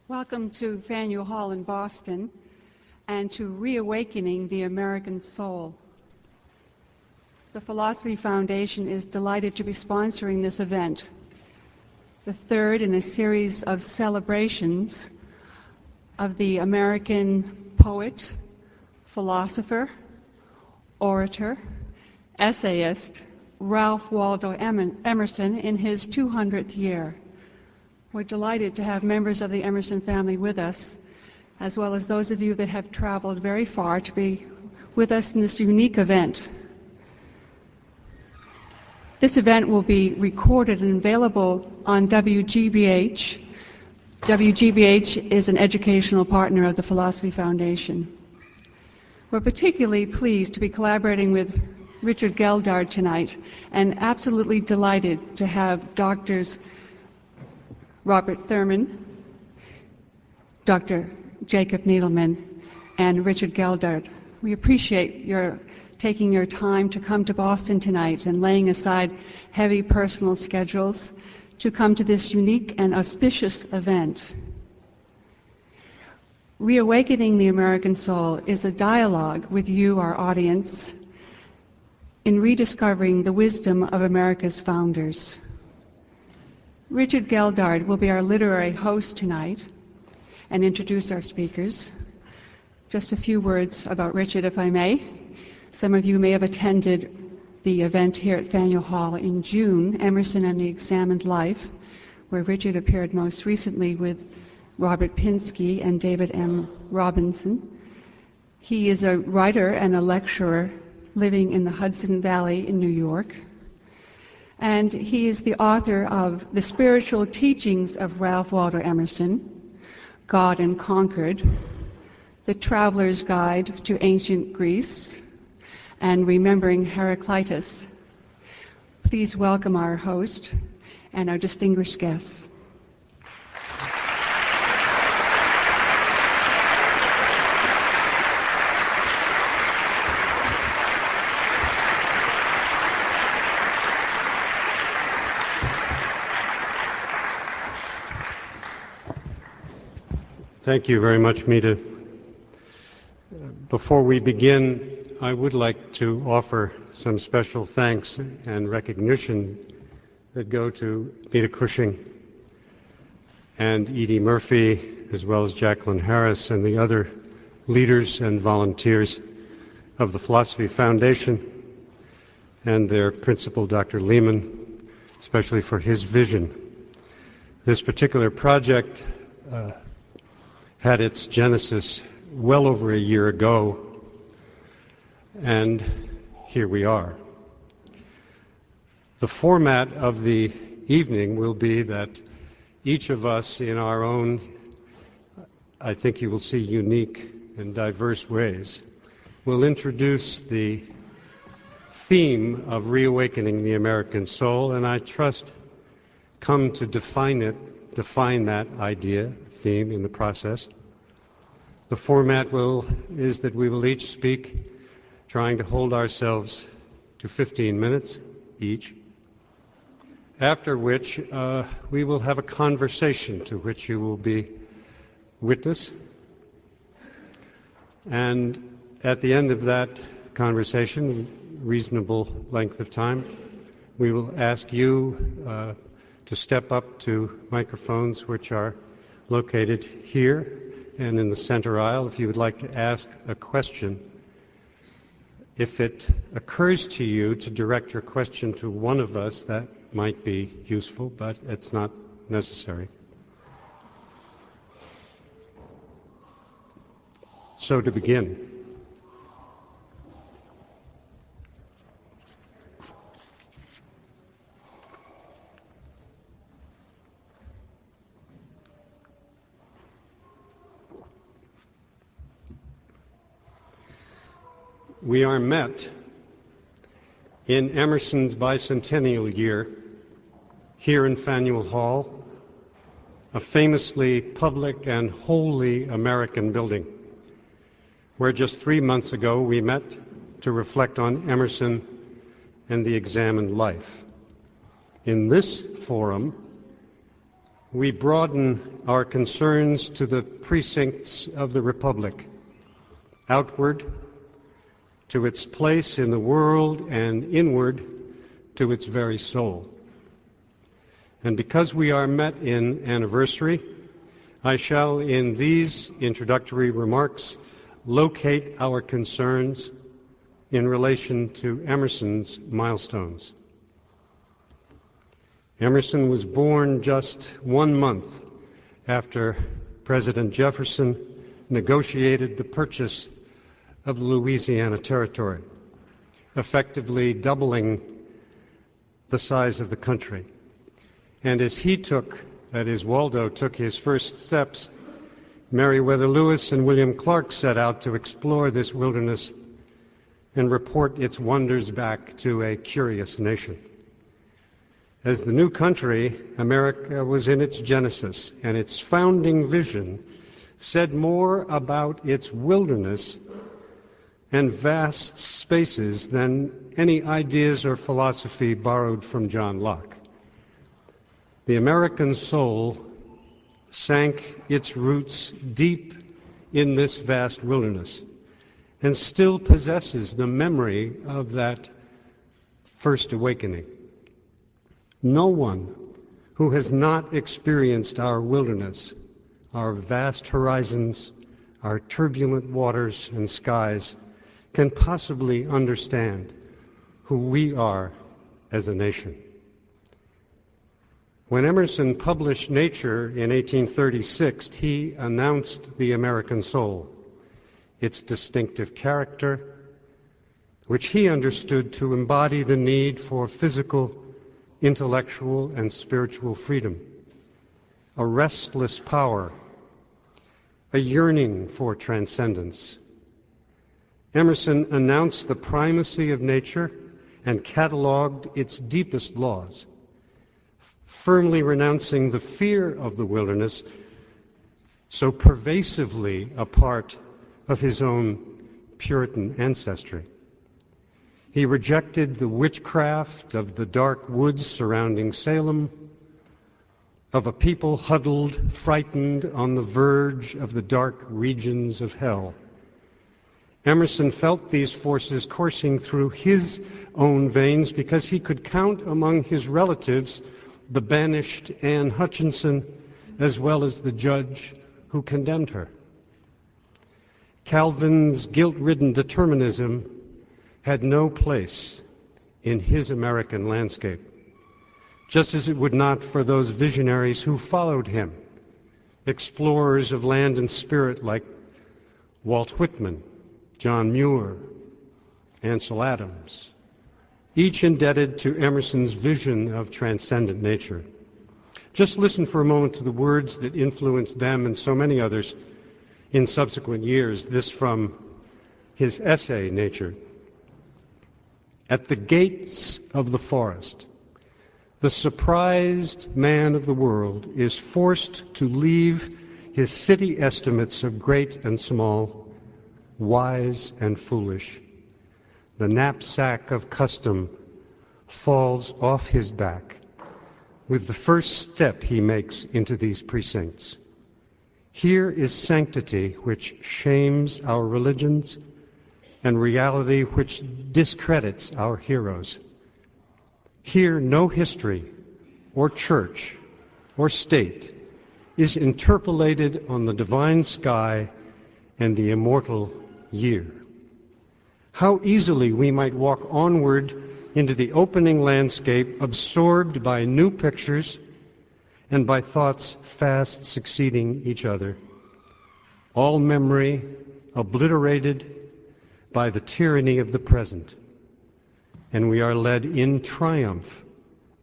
Welcome to Faneuil Hall in Boston and to Reawakening the American Soul. The Philosophy Foundation is delighted to be sponsoring this event, the third in a series of celebrations of the American poet, philosopher, orator, essayist, Ralph Waldo Emerson in his 200th year. We're delighted to have members of the Emerson family with us, as well as those of you that have traveled very far to be with us in this unique event. This event will be recorded and available on WGBH. WGBH is an educational partner of the Philosophy Foundation. We're particularly pleased to be collaborating with Richard Geldard tonight, and absolutely delighted to have Doctors Robert Thurman, Dr. Jakob Needleman, and Richard Geldard. We appreciate your taking your time to come to Boston tonight and laying aside heavy personal schedules to come to this unique and auspicious event. Reawakening the American Soul is a dialogue with you, our audience, in rediscovering the wisdom of America's founders. Richard Geldard will be our literary host tonight and introduce our speakers. Just a few words about Richard, if I may. Some of you may have attended the event here at Faneuil Hall in June, Emerson and the Examined Life, where Richard appeared most recently with Robert Pinsky and David M. Robinson. He is a writer and a lecturer living in the Hudson Valley in New York. And he is the author of The Spiritual Teachings of Ralph Waldo Emerson, God Unconquered, The Traveler's Guide to Ancient Greece, and Remembering Heraclitus. Please welcome our host and our distinguished guests. Thank you very much, Mita. Before we begin, I would like to offer some special thanks and recognition that go to Mita Cushing and Edie Murphy, as well as Jacqueline Harris and the other leaders and volunteers of the Philosophy Foundation, and their principal, Dr. Lehman, especially for his vision. This particular project had its genesis well over a year ago, and here we are. The format of the evening will be that each of us, in our own, I think you will see, unique and diverse ways, will introduce the theme of reawakening the American soul, and I trust come to define that idea, theme, in the process. The format is that we will each speak, trying to hold ourselves to 15 minutes each, after which we will have a conversation to which you will be witness. And at the end of that conversation, reasonable length of time, we will ask you to step up to microphones which are located here and in the center aisle if you would like to ask a question. If it occurs to you to direct your question to one of us, that might be useful, but it's not necessary. So to begin, we are met in Emerson's bicentennial year here in Faneuil Hall, a famously public and wholly American building, where just 3 months ago we met to reflect on Emerson and the examined life. In this forum, we broaden our concerns to the precincts of the Republic, outward to its place in the world and inward to its very soul. And because we are met in anniversary, I shall, in these introductory remarks, locate our concerns in relation to Emerson's Milestones. Emerson was born just 1 month after President Jefferson negotiated the purchase of the Louisiana Territory, effectively doubling the size of the country. And as Waldo took his first steps, Meriwether Lewis and William Clark set out to explore this wilderness and report its wonders back to a curious nation. As the new country, America was in its genesis, and its founding vision said more about its wilderness and vast spaces than any ideas or philosophy borrowed from John Locke. The American soul sank its roots deep in this vast wilderness and still possesses the memory of that first awakening. No one who has not experienced our wilderness, our vast horizons, our turbulent waters and skies, can possibly understand who we are as a nation. When Emerson published Nature in 1836, he announced the American soul, its distinctive character, which he understood to embody the need for physical, intellectual, and spiritual freedom, a restless power, a yearning for transcendence. Emerson announced the primacy of nature and cataloged its deepest laws, firmly renouncing the fear of the wilderness, so pervasively a part of his own Puritan ancestry. He rejected the witchcraft of the dark woods surrounding Salem, of a people huddled, frightened, on the verge of the dark regions of hell. Emerson felt these forces coursing through his own veins because he could count among his relatives the banished Anne Hutchinson, as well as the judge who condemned her. Calvin's guilt-ridden determinism had no place in his American landscape, just as it would not for those visionaries who followed him, explorers of land and spirit like Walt Whitman, John Muir, Ansel Adams, each indebted to Emerson's vision of transcendent nature. Just listen for a moment to the words that influenced them and so many others in subsequent years, this from his essay, Nature. At the gates of the forest, the surprised man of the world is forced to leave his city estimates of great and small, wise and foolish. The knapsack of custom falls off his back with the first step he makes into these precincts. Here is sanctity which shames our religions and reality which discredits our heroes. Here no history or church or state is interpolated on the divine sky and the immortal year. How easily we might walk onward into the opening landscape, absorbed by new pictures and by thoughts fast succeeding each other, all memory obliterated by the tyranny of the present, and we are led in triumph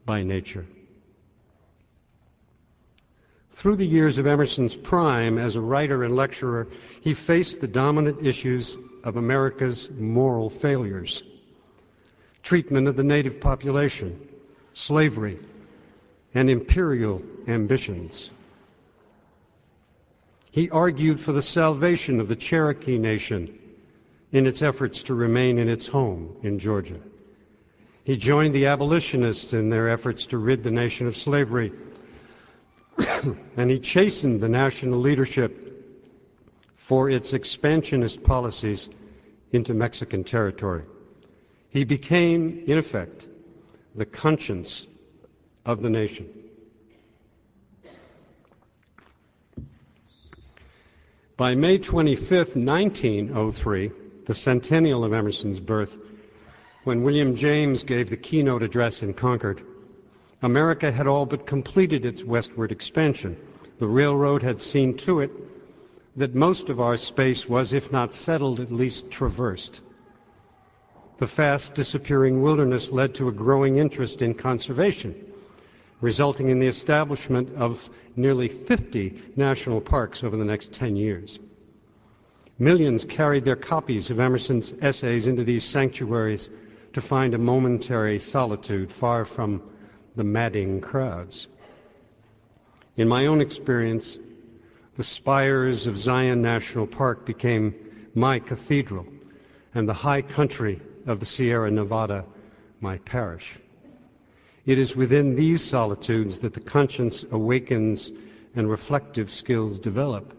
by nature. Through the years of Emerson's prime as a writer and lecturer, he faced the dominant issues of America's moral failures: treatment of the native population, slavery, and imperial ambitions. He argued for the salvation of the Cherokee Nation in its efforts to remain in its home in Georgia. He joined the abolitionists in their efforts to rid the nation of slavery. and he chastened the national leadership for its expansionist policies into Mexican territory. He became, in effect, the conscience of the nation. By May 25th, 1903, the centennial of Emerson's birth, when William James gave the keynote address in Concord, America had all but completed its westward expansion. The railroad had seen to it that most of our space was, if not settled, at least traversed. The fast disappearing wilderness led to a growing interest in conservation, resulting in the establishment of nearly 50 national parks over the next 10 years. Millions carried their copies of Emerson's essays into these sanctuaries to find a momentary solitude far from the madding crowds. In my own experience, the spires of Zion National Park became my cathedral, and the high country of the Sierra Nevada my parish. It is within these solitudes that the conscience awakens and reflective skills develop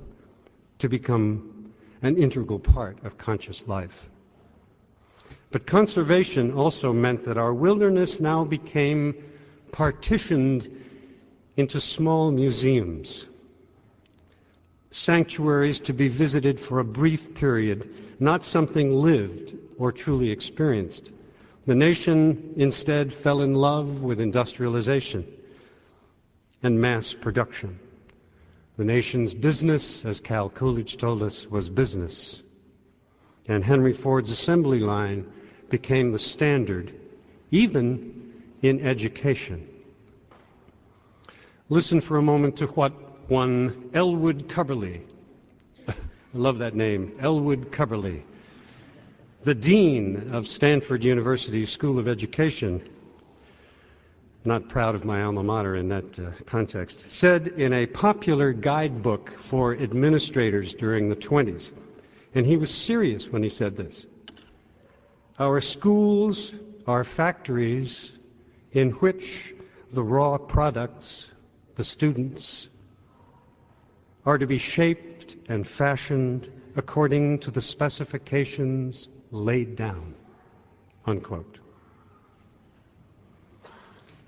to become an integral part of conscious life. But conservation also meant that our wilderness now became partitioned into small museums, sanctuaries to be visited for a brief period, not something lived or truly experienced. The nation instead fell in love with industrialization and mass production. The nation's business, as Cal Coolidge told us, was business. And Henry Ford's assembly line became the standard, even in education. Listen for a moment to what one Elwood Cubberley, I love that name, Elwood Cubberley, the dean of Stanford University School of Education, not proud of my alma mater in that context, said in a popular guidebook for administrators during the 20s, and he was serious when he said this: "Our schools are factories in which the raw products, the students, are to be shaped and fashioned according to the specifications laid down," unquote.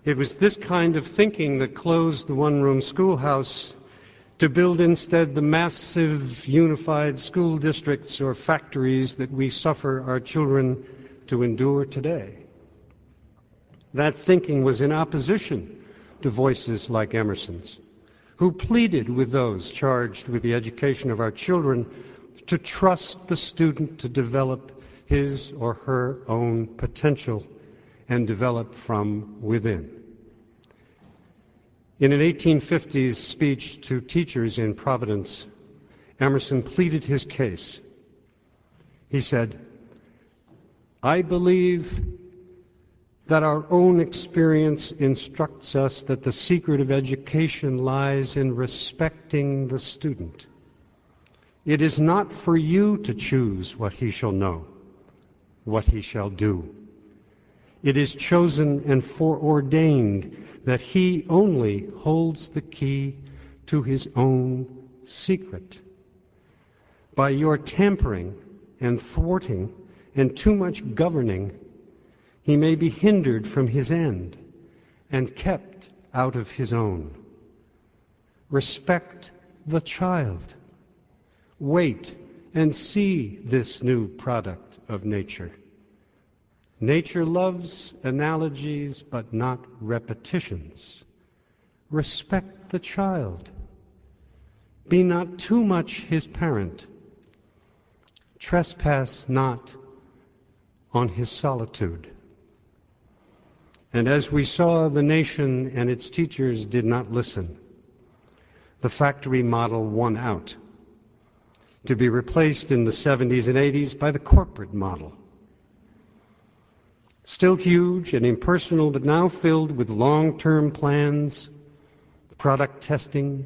It was this kind of thinking that closed the one-room schoolhouse to build instead the massive unified school districts or factories that we suffer our children to endure today. That thinking was in opposition to voices like Emerson's, who pleaded with those charged with the education of our children to trust the student to develop his or her own potential and develop from within. In an 1850s speech to teachers in Providence, Emerson pleaded his case. He said, "I believe that our own experience instructs us that the secret of education lies in respecting the student. It is not for you to choose what he shall know, what he shall do. It is chosen and foreordained that he only holds the key to his own secret. By your tampering and thwarting and too much governing, he may be hindered from his end and kept out of his own. Respect the child. Wait and see this new product of nature. Nature loves analogies, but not repetitions. Respect the child. Be not too much his parent. Trespass not on his solitude." And as we saw, the nation and its teachers did not listen. The factory model won out, to be replaced in the 70s and 80s by the corporate model. Still huge and impersonal, but now filled with long-term plans, product testing,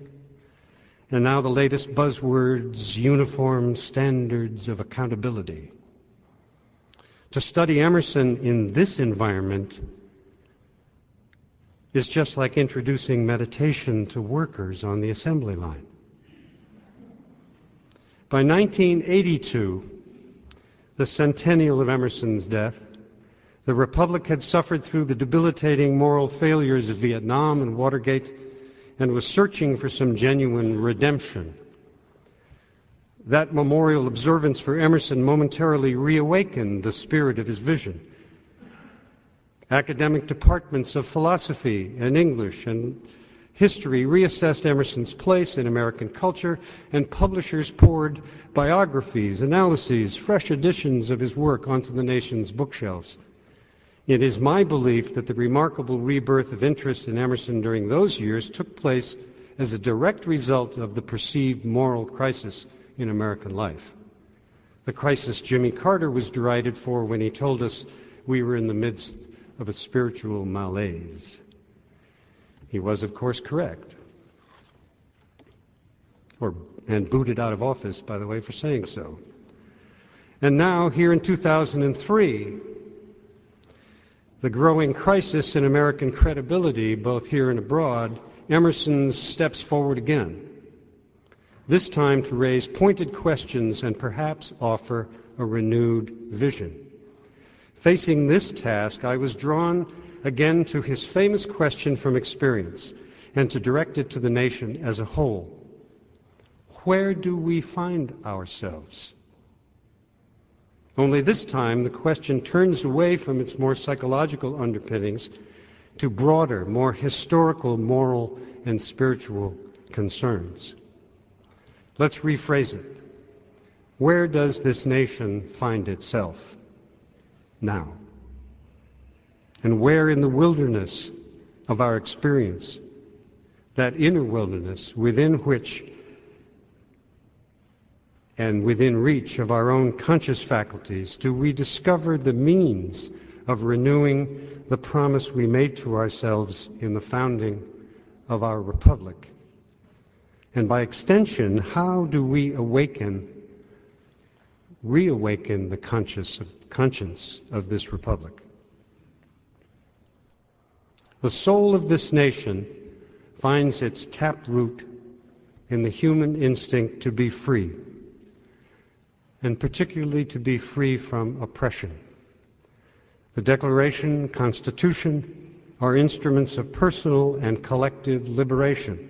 and now the latest buzzwords, uniform standards of accountability. To study Emerson in this environment is just like introducing meditation to workers on the assembly line. By 1982, the centennial of Emerson's death, the Republic had suffered through the debilitating moral failures of Vietnam and Watergate and was searching for some genuine redemption. That memorial observance for Emerson momentarily reawakened the spirit of his vision. Academic departments of philosophy and English and history reassessed Emerson's place in American culture, and publishers poured biographies, analyses, fresh editions of his work onto the nation's bookshelves. It is my belief that the remarkable rebirth of interest in Emerson during those years took place as a direct result of the perceived moral crisis in American life. The crisis Jimmy Carter was derided for when he told us we were in the midst of a spiritual malaise. He was, of course, correct. And booted out of office, by the way, for saying so. And now, here in 2003, the growing crisis in American credibility, both here and abroad, Emerson steps forward again, this time to raise pointed questions and perhaps offer a renewed vision. Facing this task, I was drawn again to his famous question from experience and to direct it to the nation as a whole. Where do we find ourselves? Only this time, the question turns away from its more psychological underpinnings to broader, more historical, moral, and spiritual concerns. Let's rephrase it. Where does this nation find itself now? And where in the wilderness of our experience, that inner wilderness within which and within reach of our own conscious faculties, do we discover the means of renewing the promise we made to ourselves in the founding of our republic? And by extension, how do we reawaken the conscience of this republic? The soul of this nation finds its taproot in the human instinct to be free, and particularly to be free from oppression. The Declaration, Constitution are instruments of personal and collective liberation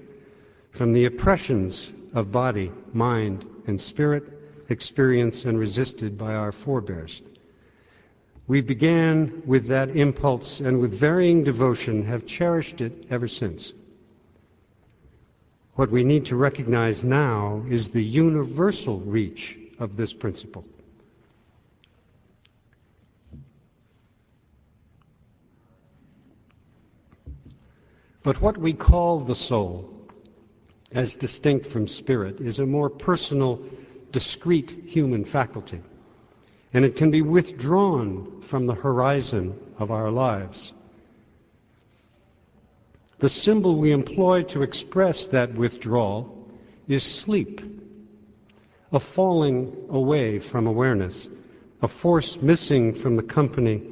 from the oppressions of body, mind, and spirit experienced and resisted by our forebears. We began with that impulse and with varying devotion have cherished it ever since. What we need to recognize now is the universal reach of this principle. But what we call the soul, as distinct from spirit, is a more personal, discrete human faculty, and it can be withdrawn from the horizon of our lives. The symbol we employ to express that withdrawal is sleep, a falling away from awareness, a force missing from the company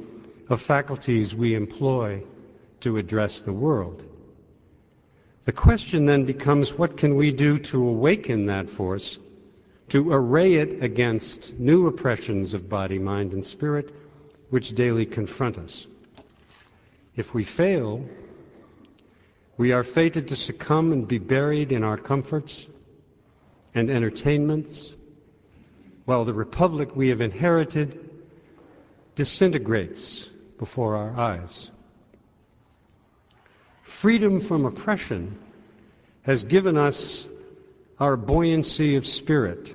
of faculties we employ to address the world. The question then becomes, what can we do to awaken that force, to array it against new oppressions of body, mind, and spirit which daily confront us? If we fail, we are fated to succumb and be buried in our comforts and entertainments, while the republic we have inherited disintegrates before our eyes. Freedom from oppression has given us our buoyancy of spirit,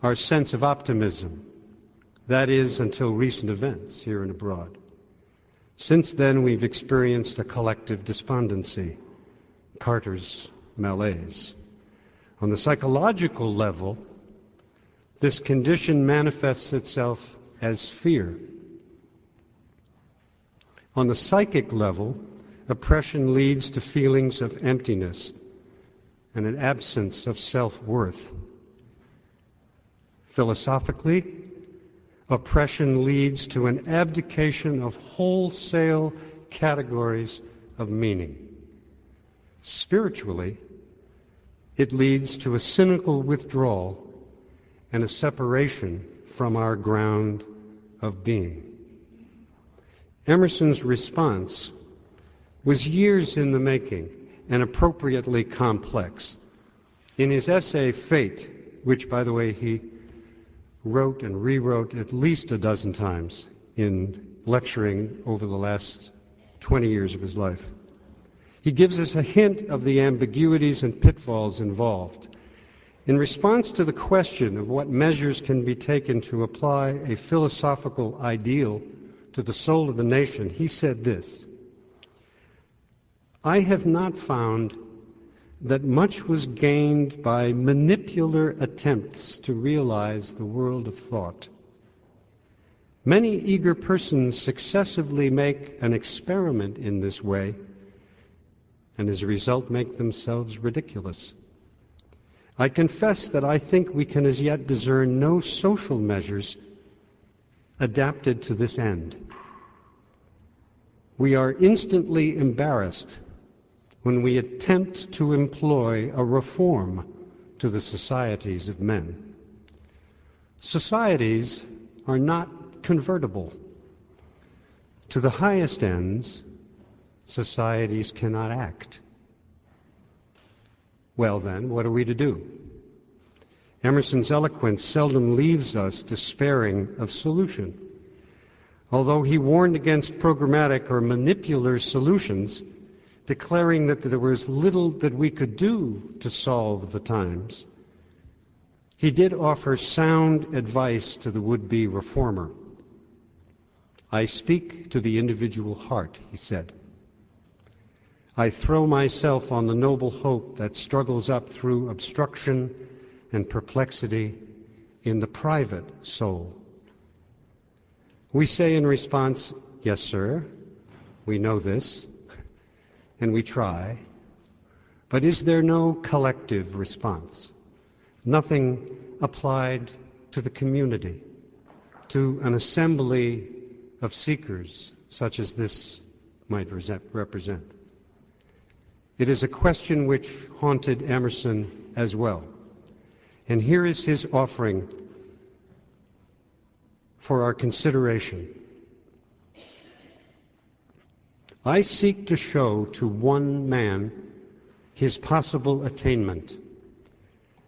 our sense of optimism. That is, until recent events here and abroad. Since then, we've experienced a collective despondency, Carter's malaise. On the psychological level, this condition manifests itself as fear. On the psychic level, oppression leads to feelings of emptiness and an absence of self-worth. Philosophically, oppression leads to an abdication of wholesale categories of meaning. Spiritually, it leads to a cynical withdrawal and a separation from our ground of being. Emerson's response was years in the making and appropriately complex. In his essay, Fate, which, by the way, he wrote and rewrote at least a dozen times in lecturing over the last 20 years of his life, he gives us a hint of the ambiguities and pitfalls involved. In response to the question of what measures can be taken to apply a philosophical ideal to the soul of the nation, he said this: "I have not found that much was gained by manipular attempts to realize the world of thought. Many eager persons successively make an experiment in this way, and as a result make themselves ridiculous. I confess that I think we can as yet discern no social measures adapted to this end. We are instantly embarrassed when we attempt to employ a reform to the societies of men. Societies are not convertible. To the highest ends, societies cannot act. Well then, what are we to do? Emerson's eloquence seldom leaves us despairing of solution. Although he warned against programmatic or manipular solutions, declaring that there was little that we could do to solve the times, he did offer sound advice to the would-be reformer. "I speak to the individual heart," he said. "I throw myself on the noble hope that struggles up through obstruction and perplexity in the private soul." We say in response, "Yes, sir, we know this, and we try," but is there no collective response? Nothing applied to the community, to an assembly of seekers such as this might represent? It is a question which haunted Emerson as well. And here is his offering for our consideration. "I seek to show to one man his possible attainment,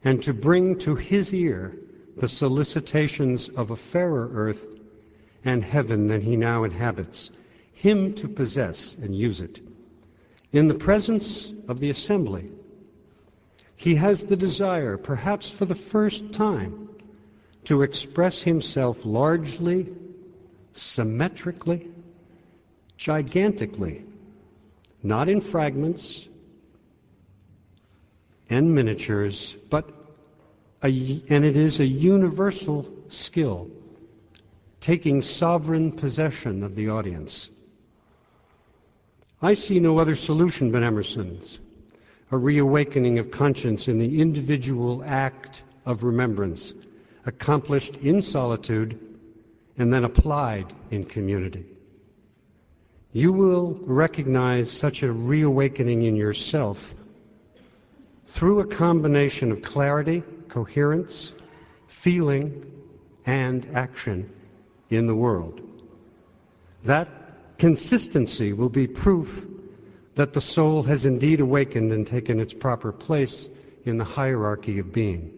and to bring to his ear the solicitations of a fairer earth and heaven than he now inhabits, him to possess and use it. In the presence of the assembly, he has the desire, perhaps for the first time, to express himself largely, symmetrically, gigantically, not in fragments and miniatures, and it is a universal skill, taking sovereign possession of the audience. I see no other solution but Emerson's, a reawakening of conscience in the individual act of remembrance, accomplished in solitude and then applied in community. You will recognize such a reawakening in yourself through a combination of clarity, coherence, feeling, and action in the world. That consistency will be proof that the soul has indeed awakened and taken its proper place in the hierarchy of being.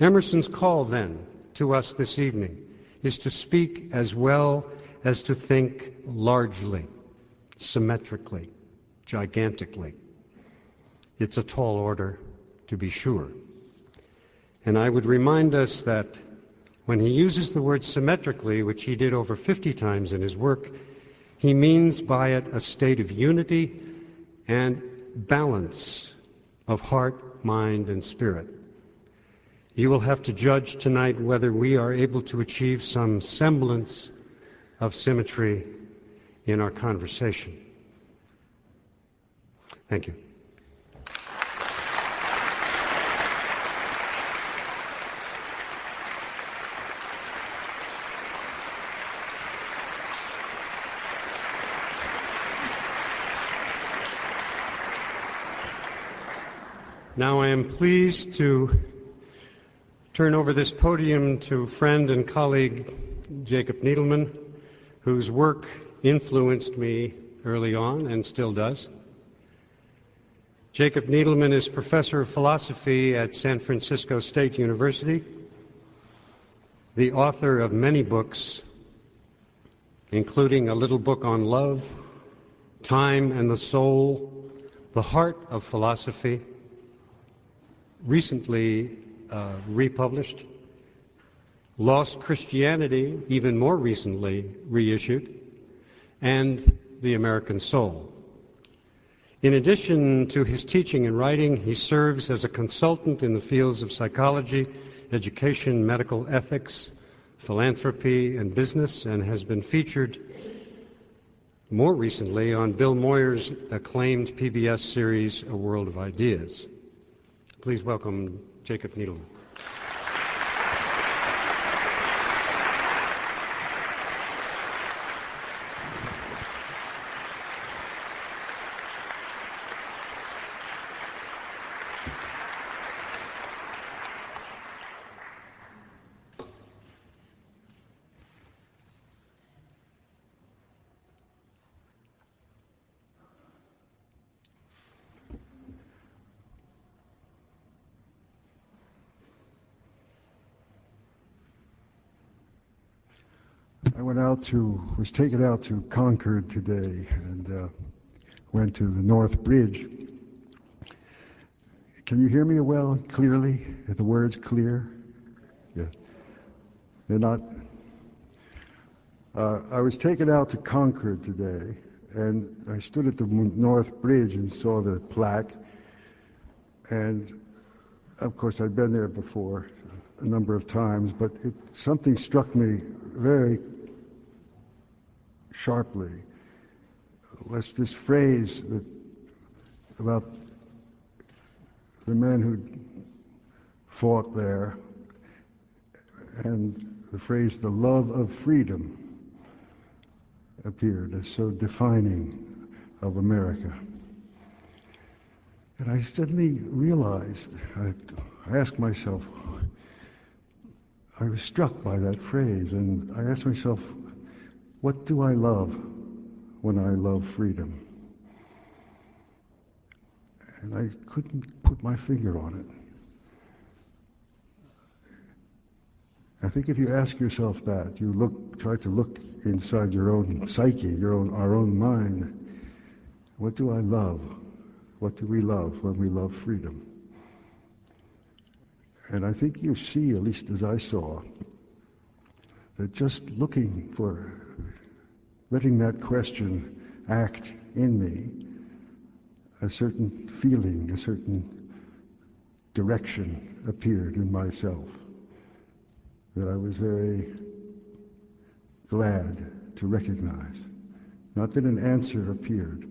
Emerson's call, then, to us this evening is to speak as well as to think largely, symmetrically, gigantically. It's a tall order, to be sure. And I would remind us that when he uses the word symmetrically, which he did over 50 times in his work, he means by it a state of unity and balance of heart, mind, and spirit. You will have to judge tonight whether we are able to achieve some semblance of symmetry in our conversation. Thank you. Now I am pleased to turn over this podium to friend and colleague Jakob Needleman, whose work influenced me early on and still does. Jakob Needleman is professor of philosophy at San Francisco State University, the author of many books, including a little book on love, Time and the Soul, The Heart of Philosophy, recently republished, Lost Christianity, even more recently reissued, and The American Soul. In addition to his teaching and writing, he serves as a consultant in the fields of psychology, education, medical ethics, philanthropy, and business, and has been featured more recently on Bill Moyer's acclaimed PBS series, A World of Ideas. Please welcome Jakob Needleman. I was taken out to Concord today and went to the North Bridge. Can you hear me well, clearly? Are the words clear? Yeah. They're not. I was taken out to Concord today, and I stood at the North Bridge and saw the plaque. And of course, I'd been there before a number of times, but something struck me very sharply. Was this phrase about the men who fought there, and the phrase "the love of freedom" appeared as so defining of America. And I suddenly realized, I asked myself, I was struck by that phrase, and I asked myself, what do I love when I love freedom? And I couldn't put my finger on it. I think if you ask yourself that, you try to look inside your own psyche, our own mind. What do I love? What do we love when we love freedom? And I think you see, at least as I saw, that just letting that question act in me, a certain feeling, a certain direction appeared in myself that I was very glad to recognize. Not that an answer appeared,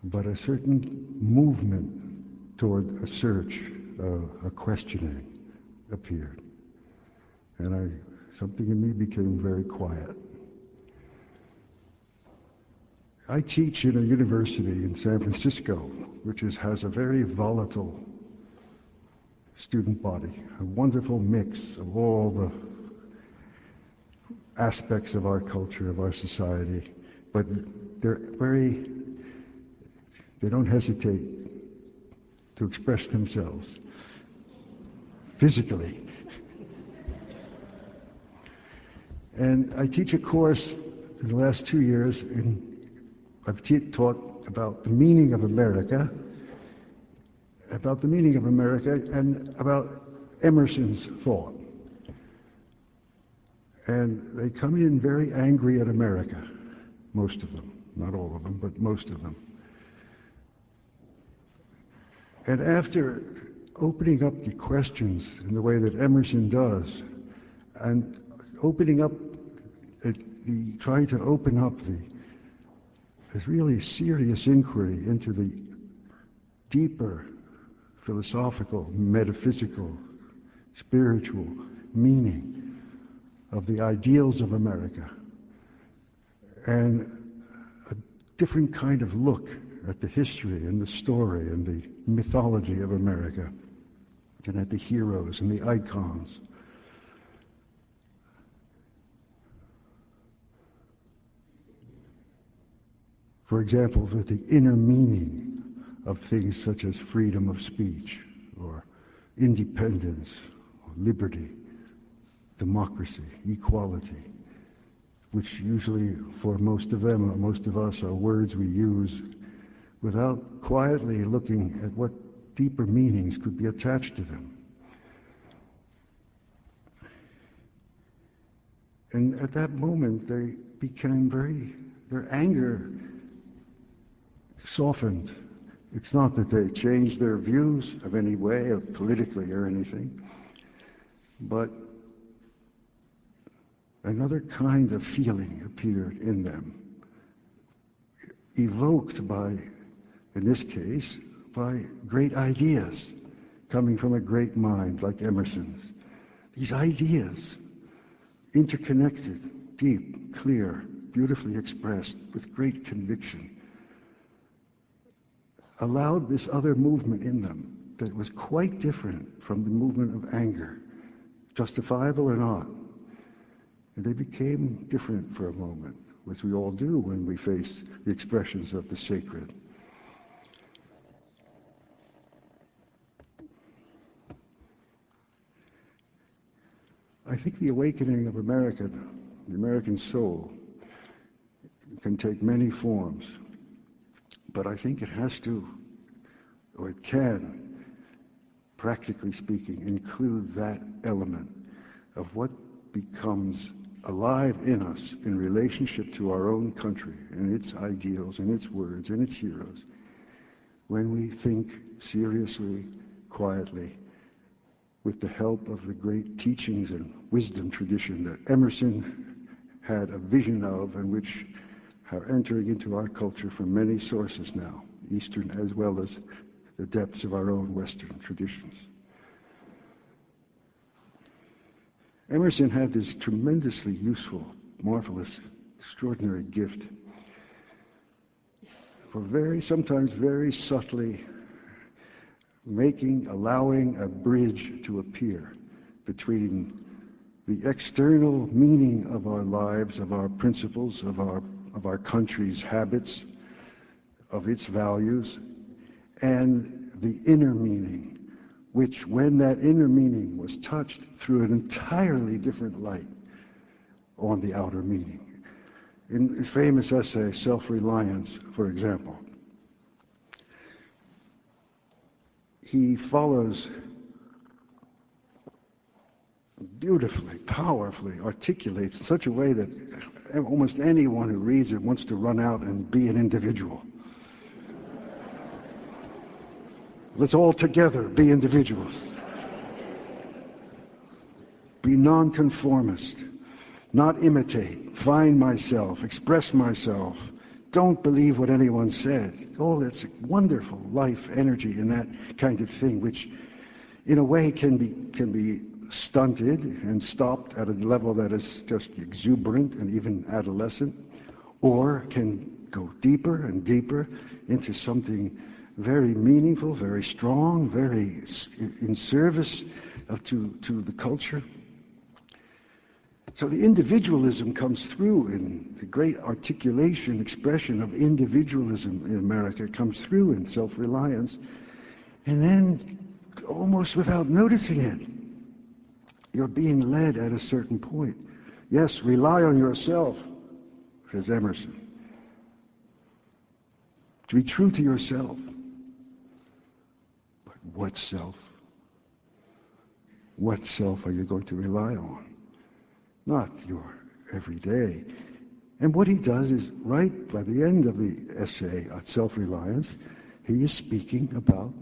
but a certain movement toward a search, a questioning appeared. And something in me became very quiet. I teach in a university in San Francisco, which has a very volatile student body, a wonderful mix of all the aspects of our culture, of our society, but they don't hesitate to express themselves physically. And I teach a course in the last 2 years, I've taught about the meaning of America, and about Emerson's thought. And they come in very angry at America, most of them, not all of them, but most of them. And after opening up the questions in the way that Emerson does, and trying to open up this really serious inquiry into the deeper philosophical, metaphysical, spiritual meaning of the ideals of America, and a different kind of look at the history and the story and the mythology of America, and at the heroes and the icons. For example, with the inner meaning of things such as freedom of speech, or independence, or liberty, democracy, equality, which usually for most of them, or most of us, are words we use without quietly looking at what deeper meanings could be attached to them. And at that moment, they became their anger softened. It's not that they changed their views of any way, or politically or anything, but another kind of feeling appeared in them, evoked by, in this case, by great ideas coming from a great mind like Emerson's. These ideas, interconnected, deep, clear, beautifully expressed, with great conviction, allowed this other movement in them that was quite different from the movement of anger, justifiable or not. And they became different for a moment, as we all do when we face the expressions of the sacred. I think the awakening of America, the American soul, can take many forms, but I think it has to, or it can, practically speaking, include that element of what becomes alive in us in relationship to our own country and its ideals and its words and its heroes when we think seriously, quietly, with the help of the great teachings and wisdom tradition that Emerson had a vision of, and which are entering into our culture from many sources now, Eastern as well as the depths of our own Western traditions. Emerson had this tremendously useful, marvelous, extraordinary gift for sometimes very subtly allowing a bridge to appear between the external meaning of our lives, of our principles, of our country's habits, of its values, and the inner meaning, which, when that inner meaning was touched, threw an entirely different light on the outer meaning. In a famous essay, Self-Reliance, for example, he follows beautifully, powerfully, articulates in such a way that almost anyone who reads it wants to run out and be an individual. Let's all together be individuals. Be nonconformist, not imitate, find myself, express myself. Don't believe what anyone said. Oh, that's wonderful life energy in that kind of thing, which in a way can be stunted and stopped at a level that is just exuberant and even adolescent, or can go deeper and deeper into something very meaningful, very strong, very in service to the culture. So the individualism comes through in the great articulation, expression of individualism in America comes through in Self-Reliance, and then almost without noticing it, you're being led at a certain point. Yes, rely on yourself, says Emerson. To be true to yourself. But what self? What self are you going to rely on? Not your everyday. And what he does is, right by the end of the essay on self-reliance, he is speaking about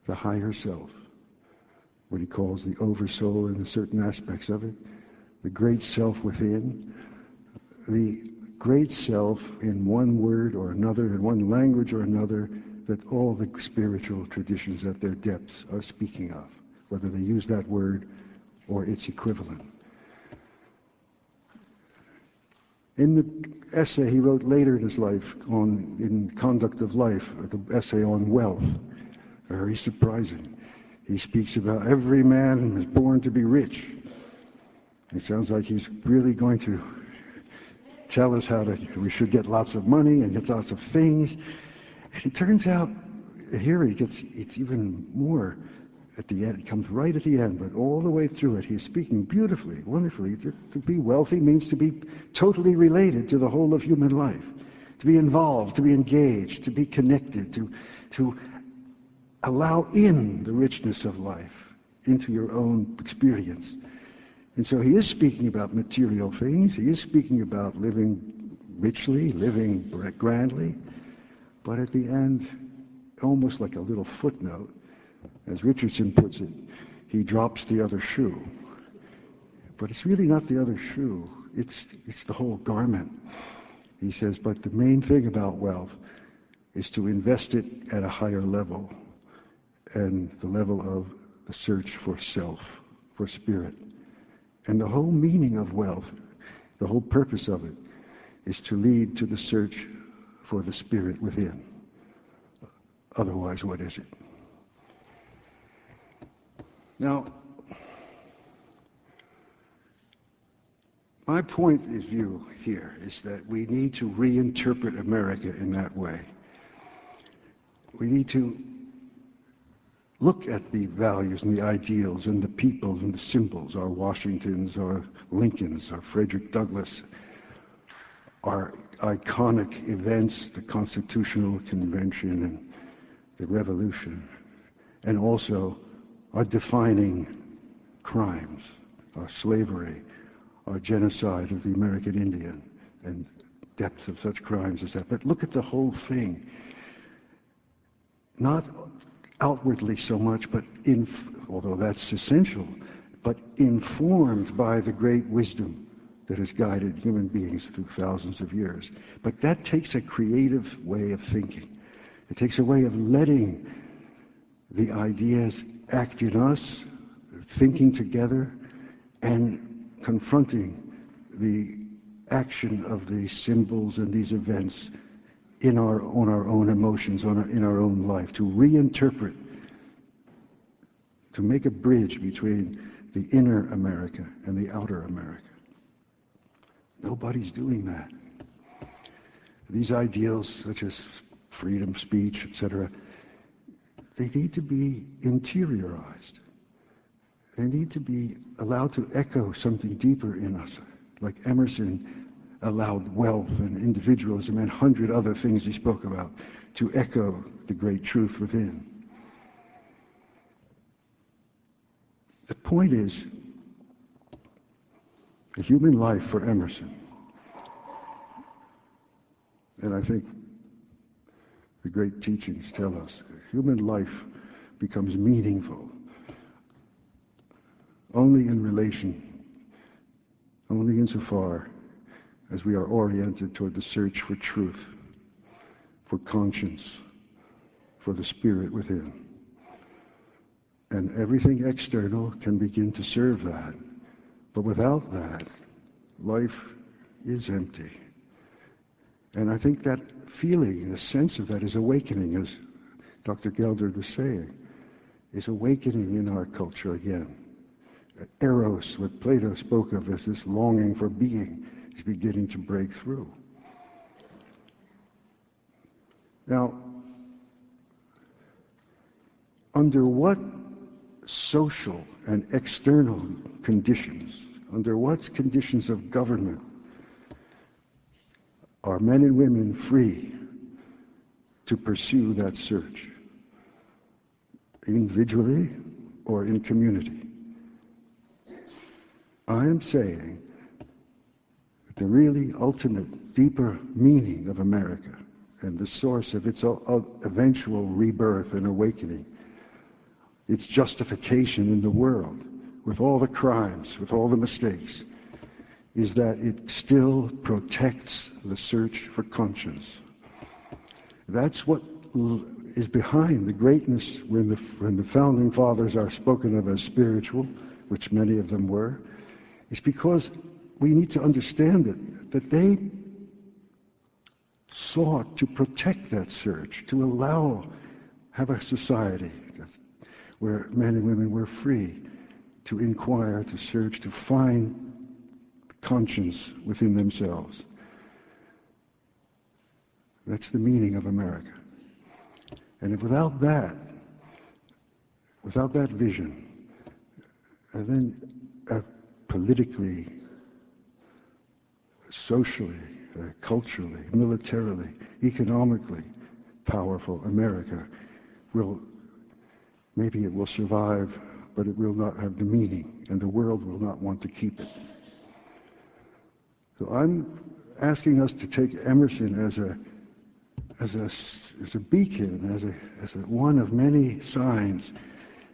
the higher self, what he calls the oversoul in certain aspects of it, the great self within, the great self in one word or another, in one language or another, that all the spiritual traditions at their depths are speaking of, whether they use that word or its equivalent. In the essay he wrote later in his life in Conduct of Life, the essay on wealth, very surprising. He speaks about every man is born to be rich. It sounds like he's really going to tell us we should get lots of money and get lots of things. And it turns out, here it's even more at the end. It comes right at the end, but all the way through it, he's speaking beautifully, wonderfully. To be wealthy means to be totally related to the whole of human life, to be involved, to be engaged, to be connected, to allow in the richness of life into your own experience. And so he is speaking about material things. He is speaking about living richly, living grandly. But at the end, almost like a little footnote, as Richardson puts it, he drops the other shoe. But it's really not the other shoe. It's the whole garment. He says, but the main thing about wealth is to invest it at a higher level, and the level of the search for self, for spirit. And the whole meaning of wealth, the whole purpose of it, is to lead to the search for the spirit within. Otherwise, what is it? Now, my point of view here is that we need to reinterpret America in that way. We need to look at the values and the ideals and the peoples and the symbols, our Washingtons, our Lincolns, our Frederick Douglass, our iconic events, the Constitutional Convention and the Revolution, and also our defining crimes, our slavery, our genocide of the American Indian, and depths of such crimes as that. But look at the whole thing. Not outwardly so much, but although that's essential, but informed by the great wisdom that has guided human beings through thousands of years. But that takes a creative way of thinking. It takes a way of letting the ideas act in us, thinking together, and confronting the action of these symbols and these events on our own emotions, in our own life, to reinterpret, to make a bridge between the inner America and the outer America. Nobody's doing that. These ideals, such as freedom, speech, etc., they need to be interiorized. They need to be allowed to echo something deeper in us, like Emerson allowed wealth and individualism and 100 other things he spoke about to echo the great truth within. The point is, the human life for Emerson, and I think the great teachings tell us, human life becomes meaningful only in relation, only insofar as we are oriented toward the search for truth, for conscience, for the spirit within. And everything external can begin to serve that. But without that, life is empty. And I think that feeling, the sense of that is awakening, as Dr. Gelder was saying, is awakening in our culture again. Eros, what Plato spoke of as this longing for being, is beginning to break through. Now, under what social and external conditions, under what conditions of government are men and women free to pursue that search, individually or in community? I am saying that the really ultimate, deeper meaning of America and the source of its eventual rebirth and awakening, its justification in the world, with all the crimes, with all the mistakes, is that it still protects the search for conscience. That's what is behind the greatness when the founding fathers are spoken of as spiritual, which many of them were. It's because we need to understand that they sought to protect that search, to have a society where men and women were free to inquire, to search, to find conscience within themselves. That's the meaning of America. And if without that vision, and then politically, socially, culturally, militarily, economically powerful America maybe it will survive, but it will not have the meaning, and the world will not want to keep it. So I'm asking us to take Emerson as a beacon, as a one of many signs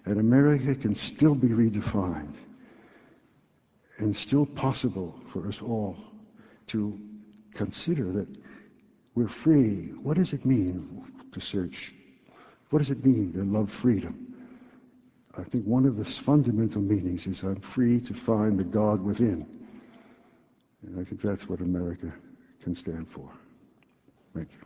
that America can still be redefined, and still possible for us all to consider that we're free. What does it mean to search? What does it mean to love freedom? I think one of the fundamental meanings is I'm free to find the God within. And I think that's what America can stand for. Thank you.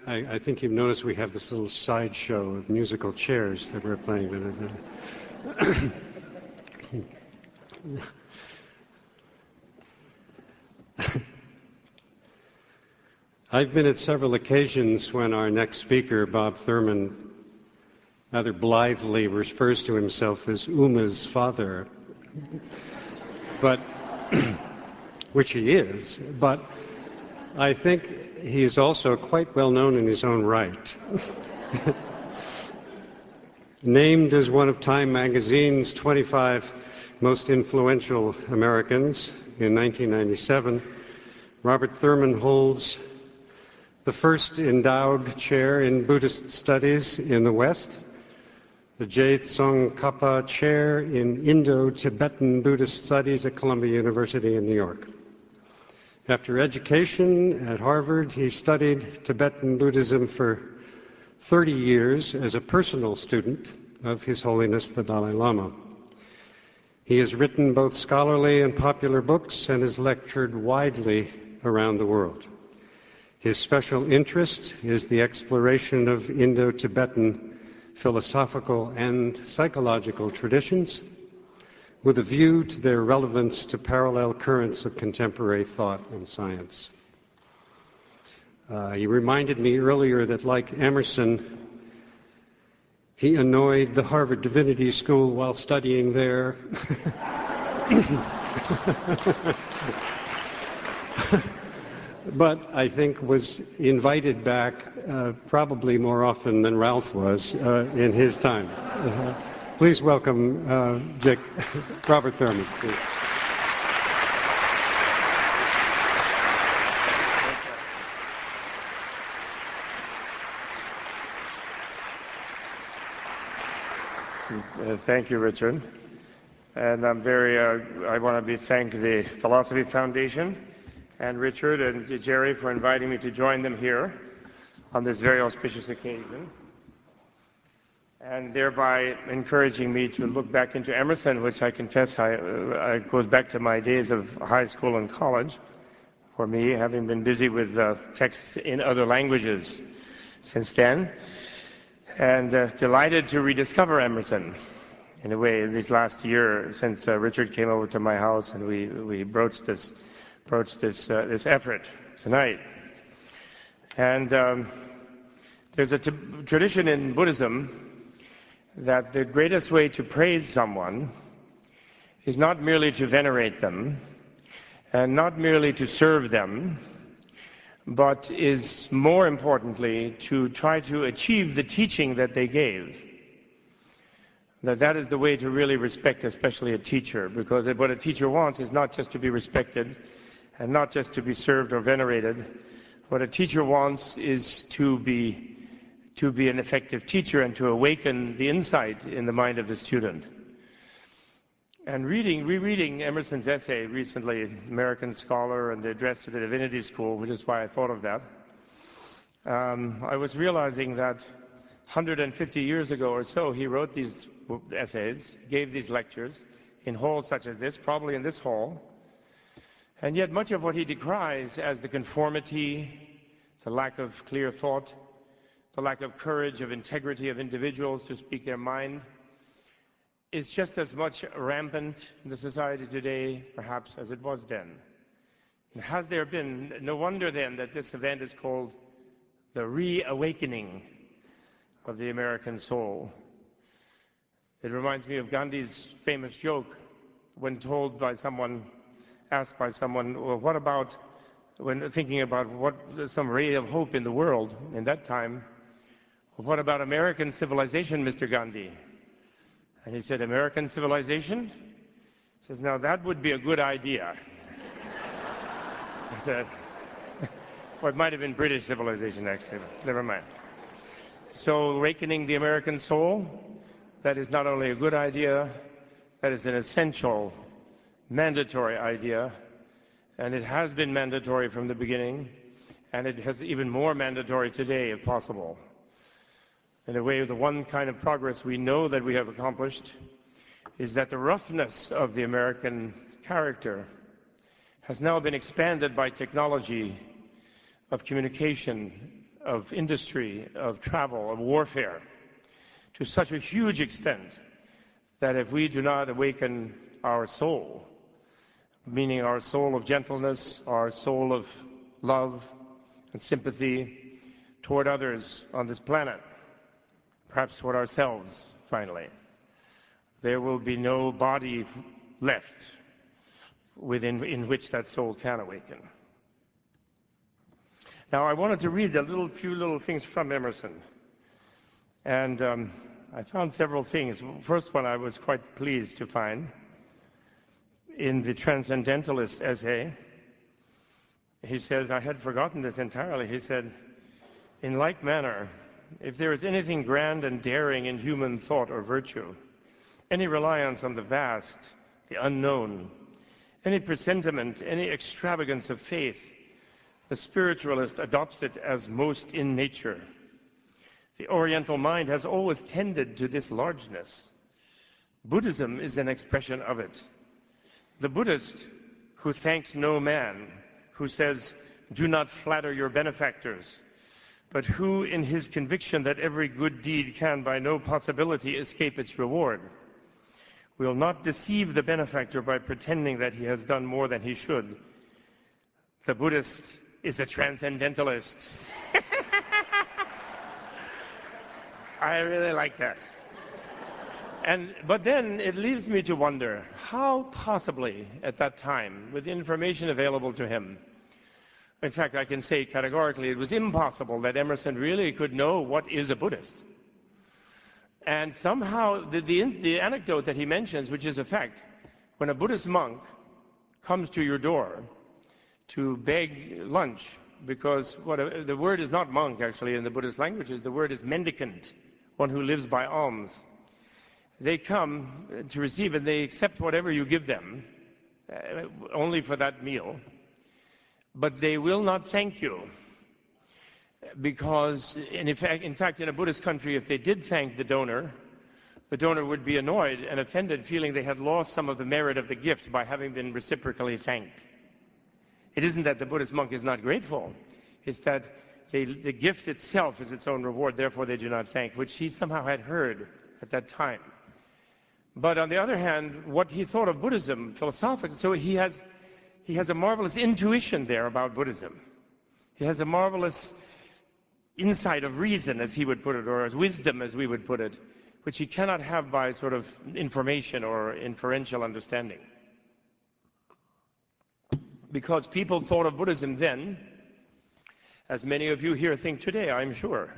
I think you've noticed we have this little sideshow of musical chairs that we're playing with. I've been at several occasions when our next speaker, Bob Thurman, rather blithely refers to himself as Uma's father, but which he is, but I think he is also quite well known in his own right. Named as one of Time magazine's 25 most influential Americans in 1997, Robert Thurman holds the first endowed chair in Buddhist studies in the West, the Je Tsongkhapa Chair in Indo-Tibetan Buddhist Studies at Columbia University in New York. After education at Harvard, he studied Tibetan Buddhism for 30 years as a personal student of His Holiness the Dalai Lama. He has written both scholarly and popular books and has lectured widely around the world. His special interest is the exploration of Indo-Tibetan philosophical and psychological traditions, with a view to their relevance to parallel currents of contemporary thought and science. He reminded me earlier that, like Emerson, he annoyed the Harvard Divinity School while studying there. But I think was invited back probably more often than Ralph was in his time. Please welcome Robert Thurman. Thank you, Richard. And I want to thank the Philosophy Foundation and Richard and Jerry for inviting me to join them here on this very auspicious occasion, and thereby encouraging me to look back into Emerson, which I confess goes back to my days of high school and college for me, having been busy with texts in other languages since then, and delighted to rediscover Emerson in a way this last year since Richard came over to my house and we broached this effort tonight. And there's a tradition in Buddhism that the greatest way to praise someone is not merely to venerate them and not merely to serve them, but is more importantly to try to achieve the teaching that they gave. that is the way to really respect, especially a teacher, because what a teacher wants is not just to be respected and not just to be served or venerated. What a teacher wants is to be an effective teacher and to awaken the insight in the mind of the student. And rereading Emerson's essay recently, American Scholar and the Address to the Divinity School, which is why I thought of that, I was realizing that 150 years ago or so, he wrote these essays, gave these lectures in halls such as this, probably in this hall, and yet much of what he decries as the conformity, the lack of clear thought, the lack of courage, of integrity of individuals to speak their mind, is just as much rampant in the society today, perhaps, as it was then. And has there been, no wonder then that this event is called the Reawakening of the American soul. It reminds me of Gandhi's famous joke when told by someone, asked by someone, well, what about, when thinking about some ray of hope in the world in that time, what about American civilization, Mr. Gandhi? And he said, American civilization? He says, now that would be a good idea. I said, well, it might have been British civilization, actually. Never mind. So, awakening the American soul, that is not only a good idea, that is an essential, mandatory idea, and it has been mandatory from the beginning, and it has even more mandatory today, if possible. In a way, the one kind of progress we know that we have accomplished is that the roughness of the American character has now been expanded by technology of communication, of industry, of travel, of warfare, to such a huge extent that if we do not awaken our soul, meaning our soul of gentleness, our soul of love and sympathy toward others on this planet, perhaps toward ourselves, finally, there will be no body left in which that soul can awaken. Now, I wanted to read a few little things from Emerson, and I found several things. First one I was quite pleased to find in the Transcendentalist essay. He says, I had forgotten this entirely. He said, in like manner, if there is anything grand and daring in human thought or virtue, any reliance on the vast, the unknown, any presentiment, any extravagance of faith, the spiritualist adopts it as most in nature. The Oriental mind has always tended to this largeness. Buddhism is an expression of it. The Buddhist, who thanks no man, who says, do not flatter your benefactors, but who, in his conviction that every good deed can by no possibility escape its reward, will not deceive the benefactor by pretending that he has done more than he should. The Buddhist is a transcendentalist. I really like that. But then it leaves me to wonder, how possibly at that time, with the information available to him, in fact, I can say categorically it was impossible that Emerson really could know what is a Buddhist. And somehow the anecdote that he mentions, which is a fact, when a Buddhist monk comes to your door to beg lunch, because the word is not monk actually in the Buddhist languages, the word is mendicant, one who lives by alms. They come to receive and they accept whatever you give them, only for that meal. But they will not thank you, because in fact, in a Buddhist country, if they did thank the donor would be annoyed and offended, feeling they had lost some of the merit of the gift by having been reciprocally thanked. It isn't that the Buddhist monk is not grateful, it's that the gift itself is its own reward, therefore they do not thank, which he somehow had heard at that time. But on the other hand, what he thought of Buddhism philosophically, so he has a marvelous intuition there about Buddhism. He has a marvelous insight of reason, as he would put it, or as wisdom, as we would put it, which he cannot have by sort of information or inferential understanding. Because people thought of Buddhism then, as many of you here think today, I'm sure,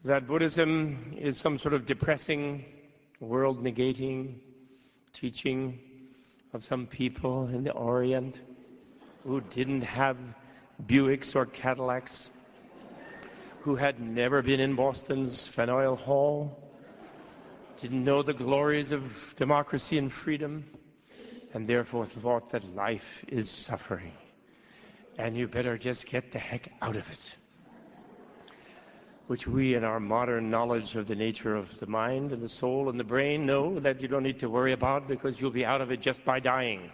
that Buddhism is some sort of depressing world-negating teaching of some people in the Orient who didn't have Buicks or Cadillacs, who had never been in Boston's Faneuil Hall, didn't know the glories of democracy and freedom, and therefore thought that life is suffering, and you better just get the heck out of it. Which we, in our modern knowledge of the nature of the mind and the soul and the brain, know that you don't need to worry about, because you'll be out of it just by dying.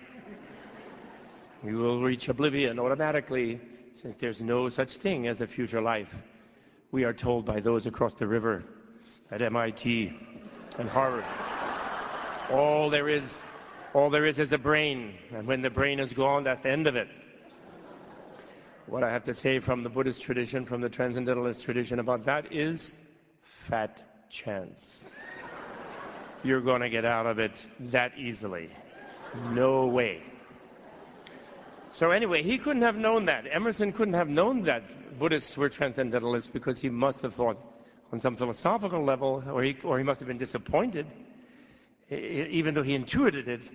You will reach oblivion automatically, since there's no such thing as a future life. We are told by those across the river at MIT and Harvard. All there is a brain, and when the brain is gone, that's the end of it. What I have to say from the Buddhist tradition, from the Transcendentalist tradition about that is fat chance. You're going to get out of it that easily. No way. So anyway, he couldn't have known that. Emerson couldn't have known that Buddhists were transcendentalists, because he must have thought on some philosophical level, or he must have been disappointed, even though he intuited it,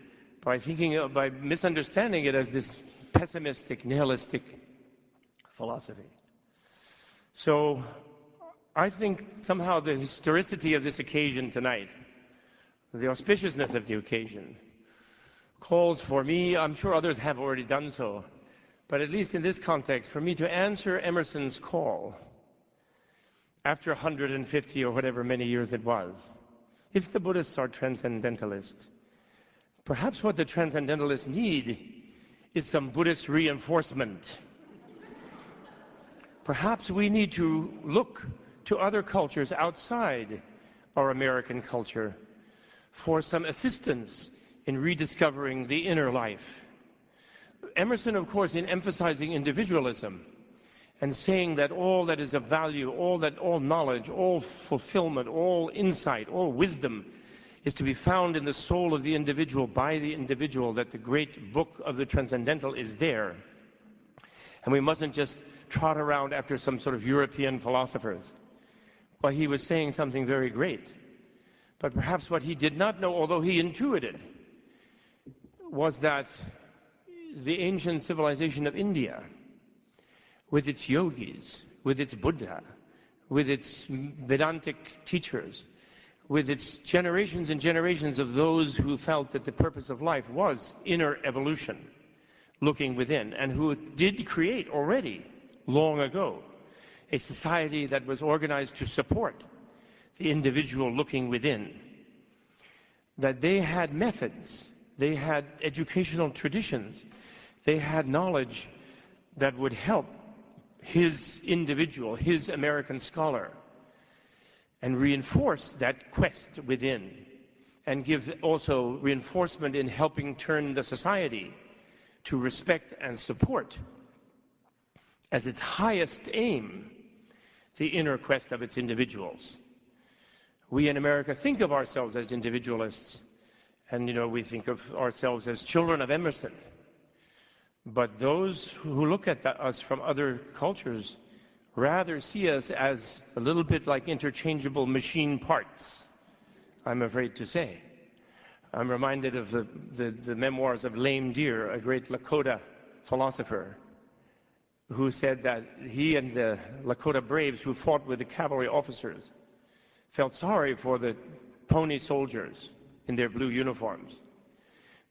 by misunderstanding it as this pessimistic, nihilistic philosophy. So I think somehow the historicity of this occasion tonight, the auspiciousness of the occasion, calls for me, I'm sure others have already done so, but at least in this context, for me to answer Emerson's call after 150 or whatever many years it was. If the Buddhists are transcendentalists, perhaps what the transcendentalists need is some Buddhist reinforcement. Perhaps we need to look to other cultures outside our American culture for some assistance in rediscovering the inner life. Emerson, of course, in emphasizing individualism and saying that all that is of value, all knowledge, all fulfillment, all insight, all wisdom is to be found in the soul of the individual, by the individual, that the great book of the transcendental is there. And we mustn't just trot around after some sort of European philosophers. Well, he was saying something very great. But perhaps what he did not know, although he intuited, was that the ancient civilization of India, with its yogis, with its Buddha, with its Vedantic teachers, with its generations and generations of those who felt that the purpose of life was inner evolution, looking within, and who did create already, long ago, a society that was organized to support the individual looking within, that they had methods, they had educational traditions, they had knowledge that would help his individual, his American scholar, and reinforce that quest within, and give also reinforcement in helping turn the society to respect and support as its highest aim the inner quest of its individuals. We in America think of ourselves as individualists, and we think of ourselves as children of Emerson. But those who look at us from other cultures rather see us as a little bit like interchangeable machine parts, I'm afraid to say. I'm reminded of the memoirs of Lame Deer, a great Lakota philosopher, who said that he and the Lakota braves who fought with the cavalry officers felt sorry for the pony soldiers in their blue uniforms.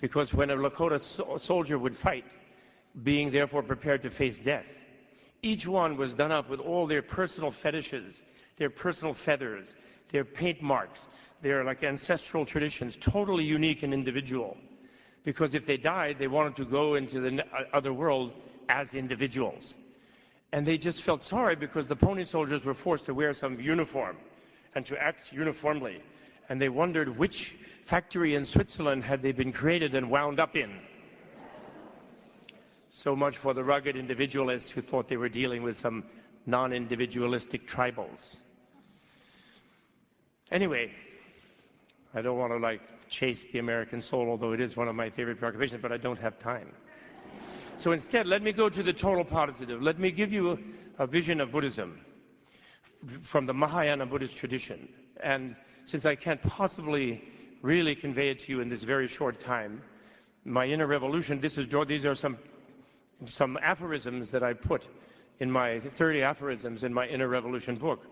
Because when a Lakota soldier would fight, being therefore prepared to face death, each one was done up with all their personal fetishes, their personal feathers, their paint marks, their ancestral traditions, totally unique and individual. Because if they died, they wanted to go into the other world as individuals. And they just felt sorry because the pony soldiers were forced to wear some uniform and to act uniformly. And they wondered which factory in Switzerland had they been created and wound up in. So much for the rugged individualists who thought they were dealing with some non-individualistic tribals. Anyway, I don't want to chase the American soul, although it is one of my favorite preoccupations, but I don't have time. So instead, let me go to the total positive. Let me give you a vision of Buddhism from the Mahayana Buddhist tradition, and since I can't possibly really convey it to you in this very short time, my inner revolution, these are some aphorisms that I put in my 30 aphorisms in my Inner Revolution book,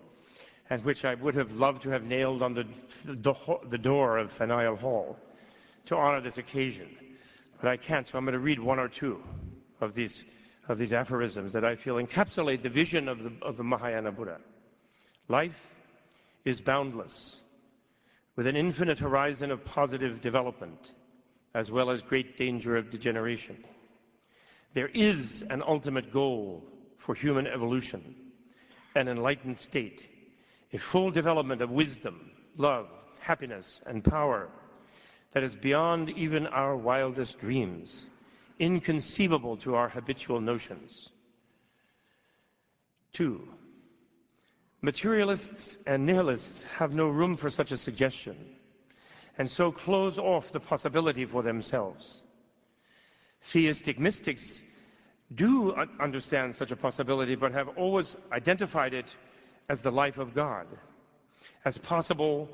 and which I would have loved to have nailed on the door of Faneuil Hall to honor this occasion. But I can't, so I'm going to read one or two of these aphorisms that I feel encapsulate the vision of the Mahayana Buddha. Life is boundless, with an infinite horizon of positive development, as well as great danger of degeneration. There is an ultimate goal for human evolution, an enlightened state, a full development of wisdom, love, happiness, and power that is beyond even our wildest dreams, inconceivable to our habitual notions. 2. Materialists and nihilists have no room for such a suggestion, and so close off the possibility for themselves. Theistic mystics do understand such a possibility, but have always identified it as the life of God, as possible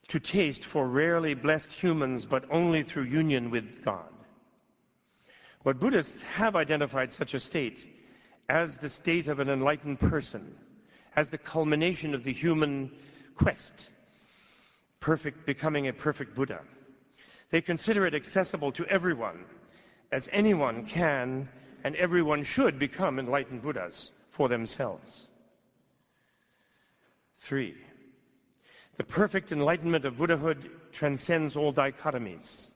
to taste for rarely blessed humans, but only through union with God. But Buddhists have identified such a state as the state of an enlightened person, as the culmination of the human quest, becoming a perfect Buddha. They consider it accessible to everyone, as anyone can and everyone should become enlightened Buddhas for themselves. 3. The perfect enlightenment of Buddhahood transcends all dichotomies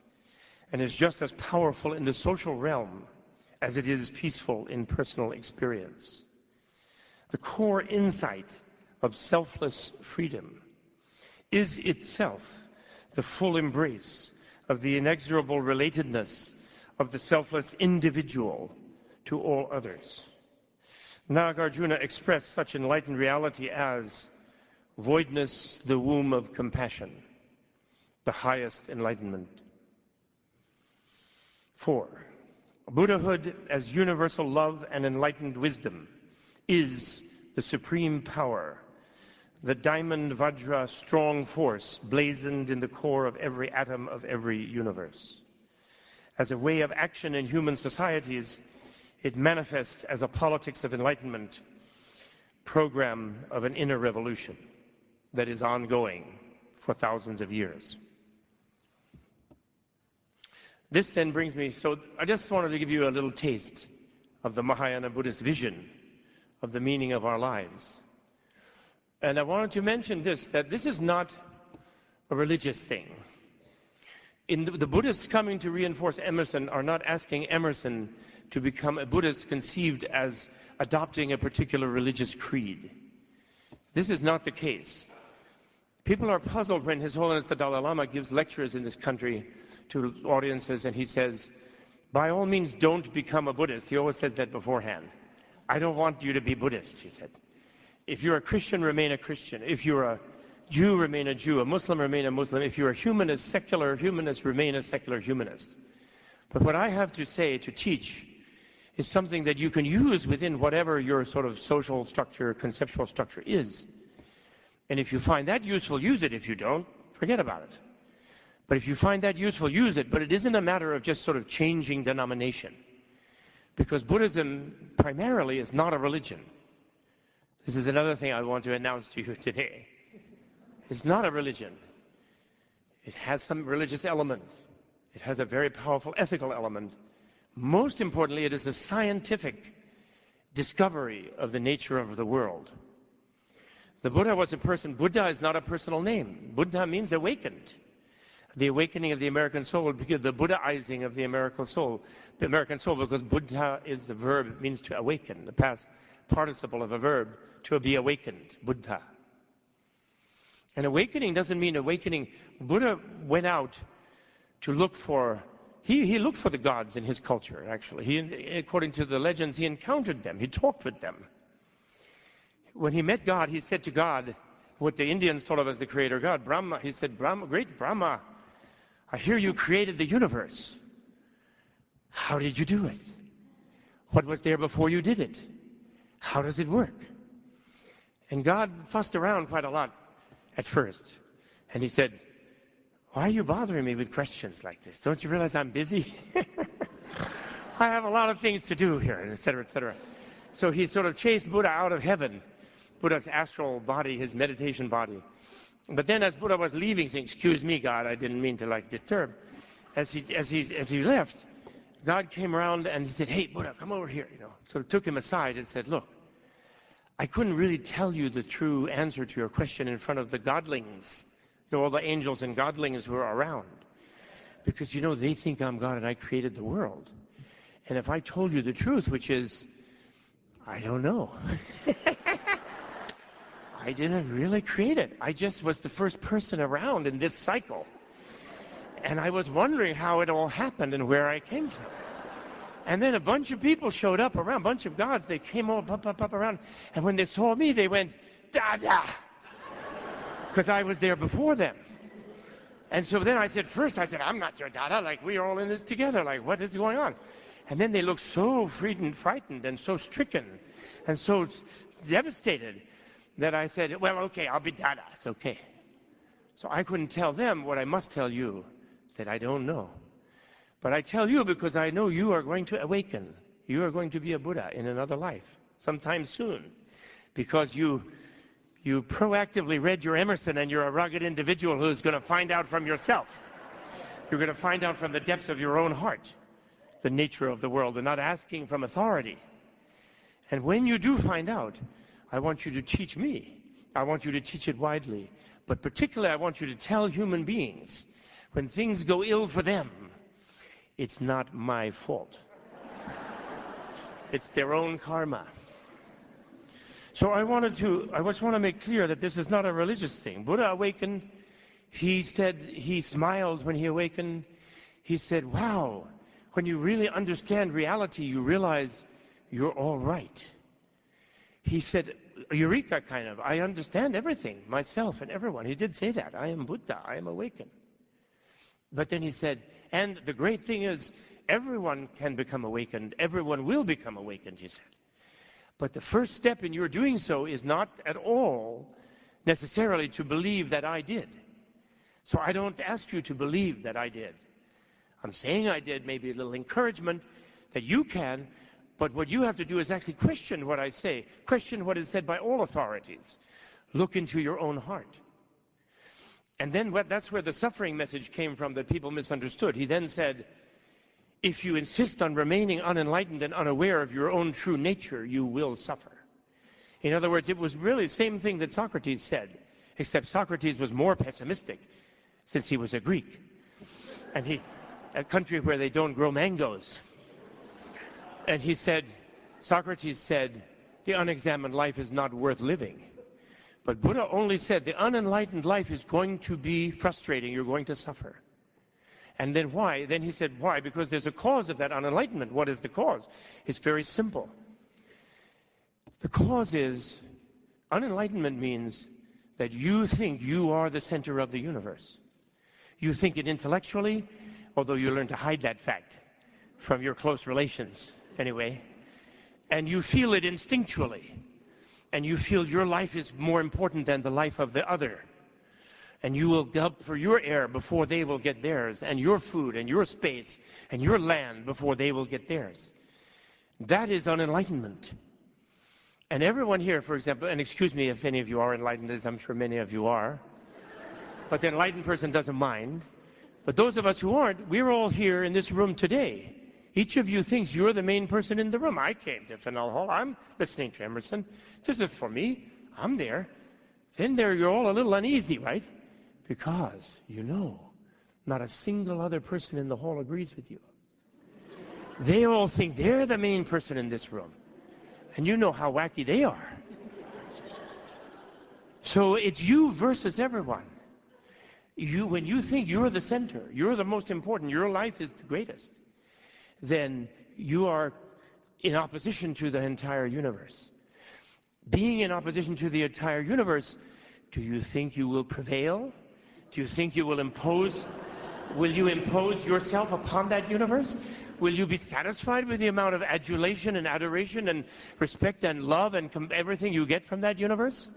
and is just as powerful in the social realm as it is peaceful in personal experience. The core insight of selfless freedom is itself the full embrace of the inexorable relatedness of the selfless individual to all others. Nagarjuna expressed such enlightened reality as voidness, the womb of compassion, the highest enlightenment. 4. Buddhahood as universal love and enlightened wisdom is the supreme power, the diamond Vajra strong force blazoned in the core of every atom of every universe. As a way of action in human societies, it manifests as a politics of enlightenment, program of an inner revolution that is ongoing for thousands of years. This then brings me, so I just wanted to give you a little taste of the Mahayana Buddhist vision of the meaning of our lives. And I wanted to mention this, that this is not a religious thing. The Buddhists coming to reinforce Emerson are not asking Emerson to become a Buddhist conceived as adopting a particular religious creed. This is not the case. People are puzzled when His Holiness the Dalai Lama gives lectures in this country to audiences, and he says, by all means don't become a Buddhist. He always says that beforehand. I don't want you to be Buddhist, he said. If you're a Christian, remain a Christian. If you're a Jew, remain a Jew. A Muslim, remain a Muslim. If you're a humanist, secular humanist, remain a secular humanist. But what I have to say, to teach, is something that you can use within whatever your sort of social structure, conceptual structure is. And if you find that useful, use it. If you don't, forget about it. But if you find that useful, use it. But it isn't a matter of just sort of changing denomination. Because Buddhism primarily is not a religion. This is another thing I want to announce to you today. It's not a religion. It has some religious element. It has a very powerful ethical element. Most importantly, it is a scientific discovery of the nature of the world. The Buddha was a person. Buddha is not a personal name. Buddha means awakened. The awakening of the American soul, because the Buddhaizing of the American soul, because Buddha is a verb, it means to awaken, the past participle of a verb, to be awakened, Buddha. And awakening doesn't mean awakening. Buddha went out to look for, he looked for the gods in his culture, actually. According to the legends, he encountered them, he talked with them. When he met God, he said to God, what the Indians thought of as the creator God, Brahma, he said, great Brahma, I hear you created the universe. How did you do it? What was there before you did it? How does it work? And God fussed around quite a lot at first. And he said, why are you bothering me with questions like this? Don't you realize I'm busy? I have a lot of things to do here, and et cetera, et cetera. So he sort of chased Buddha out of heaven, Buddha's astral body, his meditation body. But then as Buddha was leaving, saying, excuse me, God, I didn't mean to disturb. As he left, God came around and he said, hey, Buddha, come over here, So took him aside and said, look, I couldn't really tell you the true answer to your question in front of the godlings, all the angels and godlings who are around. Because, they think I'm God and I created the world. And if I told you the truth, which is, I don't know. I didn't really create it. I just was the first person around in this cycle. And I was wondering how it all happened and where I came from. And then a bunch of people showed up around, a bunch of gods. They came all up around. And when they saw me, they went, da-da. Because I was there before them. And so then I said, I'm not your Dada. We're all in this together. What is going on? And then they looked so frightened and so stricken and so devastated that I said, well, okay, I'll be Dada. It's okay. So I couldn't tell them what I must tell you, that I don't know. But I tell you because I know you are going to awaken. You are going to be a Buddha in another life, sometime soon. Because you proactively read your Emerson and you're a rugged individual who's going to find out from yourself. You're going to find out from the depths of your own heart the nature of the world and not asking from authority. And when you do find out, I want you to teach me. I want you to teach it widely. But particularly, I want you to tell human beings, when things go ill for them, it's not my fault. It's their own karma. So I just want to make clear that this is not a religious thing. Buddha awakened. He said, he smiled when he awakened. He said, wow, when you really understand reality, you realize you're all right. He said, eureka, kind of. I understand everything, myself and everyone. He did say that. I am Buddha. I am awakened. But then he said, and the great thing is, everyone can become awakened. Everyone will become awakened, he said. But the first step in your doing so is not at all necessarily to believe that I did. So I don't ask you to believe that I did. I'm saying I did, maybe a little encouragement that you can, but what you have to do is actually question what I say, question what is said by all authorities. Look into your own heart. And then that's where the suffering message came from that people misunderstood. He then said, if you insist on remaining unenlightened and unaware of your own true nature, you will suffer. In other words, it was really the same thing that Socrates said, except Socrates was more pessimistic, since he was a Greek. And a country where they don't grow mangoes. And Socrates said, the unexamined life is not worth living. But Buddha only said the unenlightened life is going to be frustrating, you're going to suffer. And then why? Then he said, why? Because there's a cause of that unenlightenment. What is the cause? It's very simple. The cause is, unenlightenment means that you think you are the center of the universe. You think it intellectually, although you learn to hide that fact from your close relations anyway. And you feel it instinctually. And you feel your life is more important than the life of the other. And you will gulp for your air before they will get theirs, and your food, and your space, and your land before they will get theirs. That is unenlightenment. And everyone here, for example, and excuse me if any of you are enlightened, as I'm sure many of you are, but the enlightened person doesn't mind. But those of us who aren't, we're all here in this room today. Each of you thinks you're the main person in the room. I came to Faneuil Hall. I'm listening to Emerson. This is for me. I'm there. Then you're all a little uneasy, right? Because not a single other person in the hall agrees with you. They all think they're the main person in this room. And you know how wacky they are. So it's you versus everyone. When you think you're the center, you're the most important, your life is the greatest, then you are in opposition to the entire universe. Being in opposition to the entire universe, do you think you will prevail? Do you think you will impose? Will you impose yourself upon that universe? Will you be satisfied with the amount of adulation and adoration and respect and love and everything you get from that universe?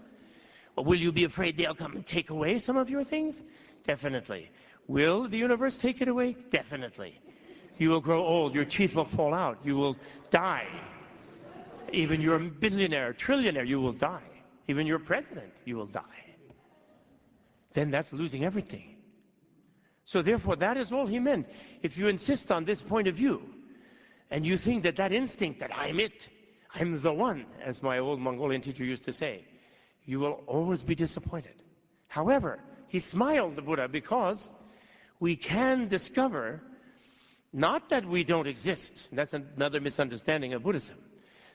Or will you be afraid they'll come and take away some of your things? Definitely. Will the universe take it away? Definitely. You will grow old, your teeth will fall out, you will die. Even your billionaire, trillionaire, you will die. Even your president, you will die. Then that's losing everything. So therefore, that is all he meant. If you insist on this point of view, and you think that that instinct that I'm it, I'm the one, as my old Mongolian teacher used to say, you will always be disappointed. However, he smiled, the Buddha, because we can discover not that we don't exist. That's another misunderstanding of Buddhism.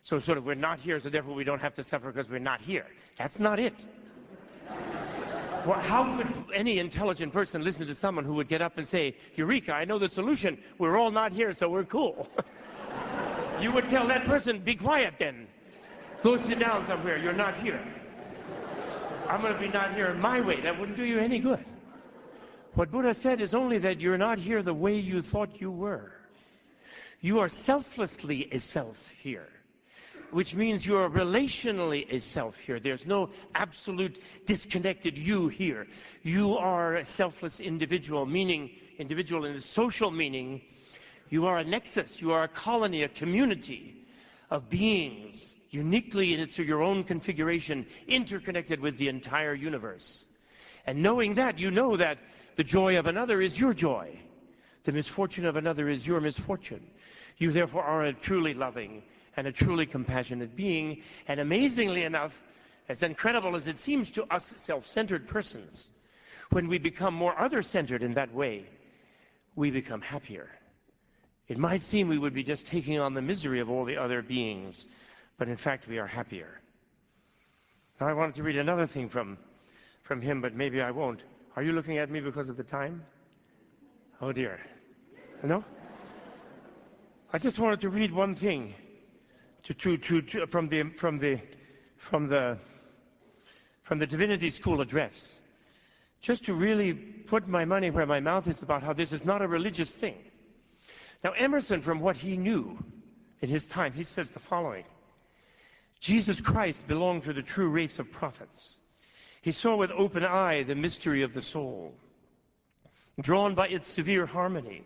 So sort of we're not here, so therefore we don't have to suffer because we're not here. That's not it. Well, how could any intelligent person listen to someone who would get up and say, Eureka, I know the solution. We're all not here, so we're cool. You would tell that person, be quiet then. Go sit down somewhere. You're not here. I'm going to be not here in my way. That wouldn't do you any good. What Buddha said is only that you're not here the way you thought you were. You are selflessly a self here, which means you are relationally a self here. There's no absolute disconnected you here. You are a selfless individual, meaning individual in the social meaning. You are a nexus, you are a colony, a community of beings, uniquely in your own configuration, interconnected with the entire universe. And knowing that, you know that the joy of another is your joy. The misfortune of another is your misfortune. You therefore are a truly loving and a truly compassionate being. And amazingly enough, as incredible as it seems to us self-centered persons, when we become more other-centered in that way, we become happier. It might seem we would be just taking on the misery of all the other beings, but in fact we are happier. Now I wanted to read another thing from him, but maybe I won't. Are you looking at me because of the time? Oh dear. No? I just wanted to read one thing from the Divinity School address, just to really put my money where my mouth is about how this is not a religious thing. Now Emerson, from what he knew in his time, he says the following: Jesus Christ belonged to the true race of prophets. He saw with open eye the mystery of the soul, drawn by its severe harmony,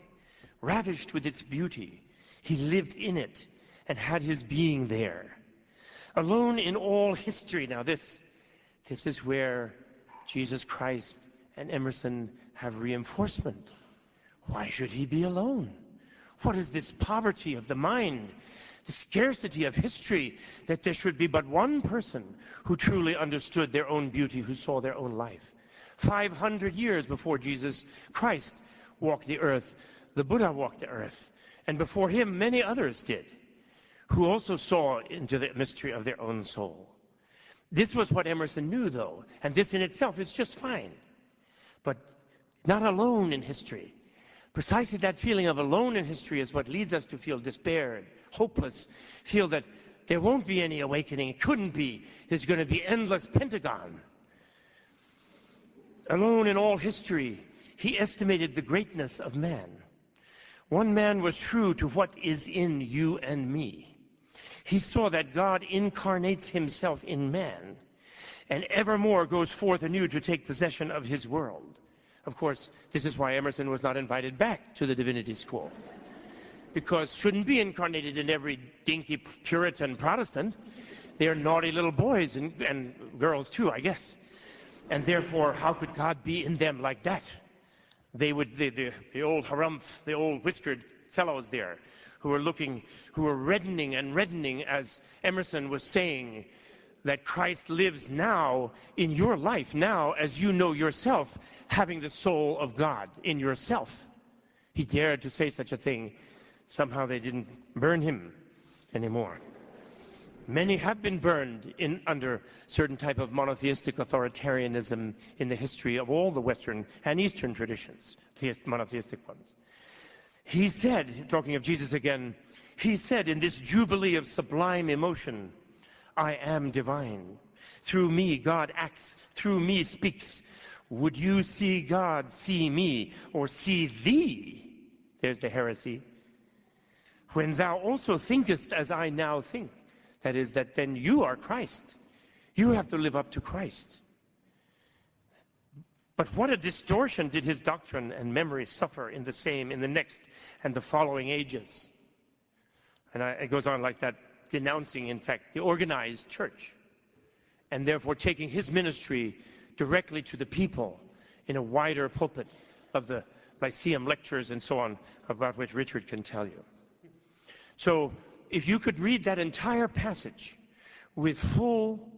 ravished with its beauty. He lived in it and had his being there. Alone in all history. Now this is where Jesus Christ and Emerson have reinforcement. Why should he be alone? What is this poverty of the mind, the scarcity of history, that there should be but one person who truly understood their own beauty, who saw their own life? 500 years before Jesus Christ walked the earth, the Buddha walked the earth. And before him, many others did, who also saw into the mystery of their own soul. This was what Emerson knew, though, and this in itself is just fine. But not alone in history. Precisely that feeling of alone in history is what leads us to feel despaired, hopeless, feel that there won't be any awakening, it couldn't be, there's going to be endless Pentagon. Alone in all history, he estimated the greatness of man. One man was true to what is in you and me. He saw that God incarnates himself in man and evermore goes forth anew to take possession of his world. Of course, this is why Emerson was not invited back to the Divinity School, because shouldn't be incarnated in every dinky Puritan Protestant. They're naughty little boys and girls too, I guess. And therefore, how could God be in them like that? They would, the old harumph, the old whiskered fellows there, who were reddening and reddening as Emerson was saying that Christ lives now in your life, now as you know yourself, having the soul of God in yourself. He dared to say such a thing. Somehow they didn't burn him anymore. Many have been burned under certain type of monotheistic authoritarianism in the history of all the Western and Eastern traditions, monotheistic ones. He said, talking of Jesus again, he said, in this jubilee of sublime emotion, I am divine. Through me, God acts. Through me, speaks. Would you see God, see me, or see thee? There's the heresy. When thou also thinkest as I now think, that is, that then you are Christ. You have to live up to Christ. But what a distortion did his doctrine and memory suffer in the next and the following ages. And it goes on like that, denouncing, in fact, the organized church, and therefore taking his ministry directly to the people in a wider pulpit of the Lyceum lectures and so on, about which Richard can tell you. So if you could read that entire passage with full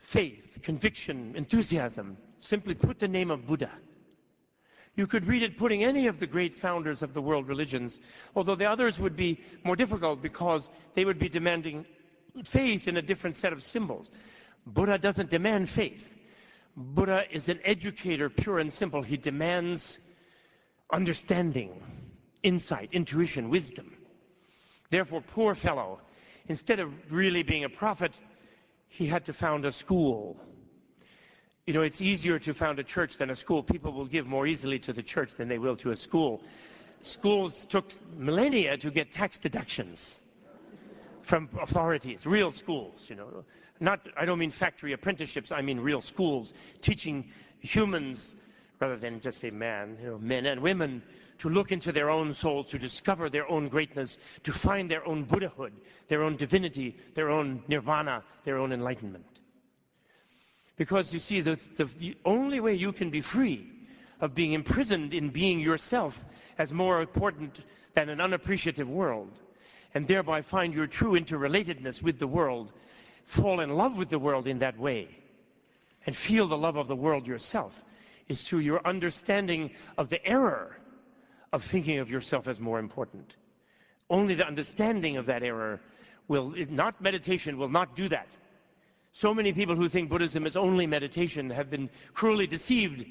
faith, conviction, enthusiasm, simply put the name of Buddha. You could read it putting any of the great founders of the world religions, although the others would be more difficult because they would be demanding faith in a different set of symbols. Buddha doesn't demand faith. Buddha is an educator, pure and simple. He demands understanding, insight, intuition, wisdom. Therefore, poor fellow, instead of really being a prophet, he had to found a school. You know, it's easier to found a church than a school. People will give more easily to the church than they will to a school. Schools took millennia to get tax deductions from authorities, real schools, you know. I don't mean factory apprenticeships, I mean real schools, teaching humans, rather than just say man, you know, men and women, to look into their own souls, to discover their own greatness, to find their own Buddhahood, their own divinity, their own Nirvana, their own enlightenment. Because you see, the only way you can be free of being imprisoned in being yourself as more important than an unappreciative world, and thereby find your true interrelatedness with the world, fall in love with the world in that way, and feel the love of the world yourself, is through your understanding of the error of thinking of yourself as more important. Only the understanding of that error will, not meditation, will not do that. So many people who think Buddhism is only meditation have been cruelly deceived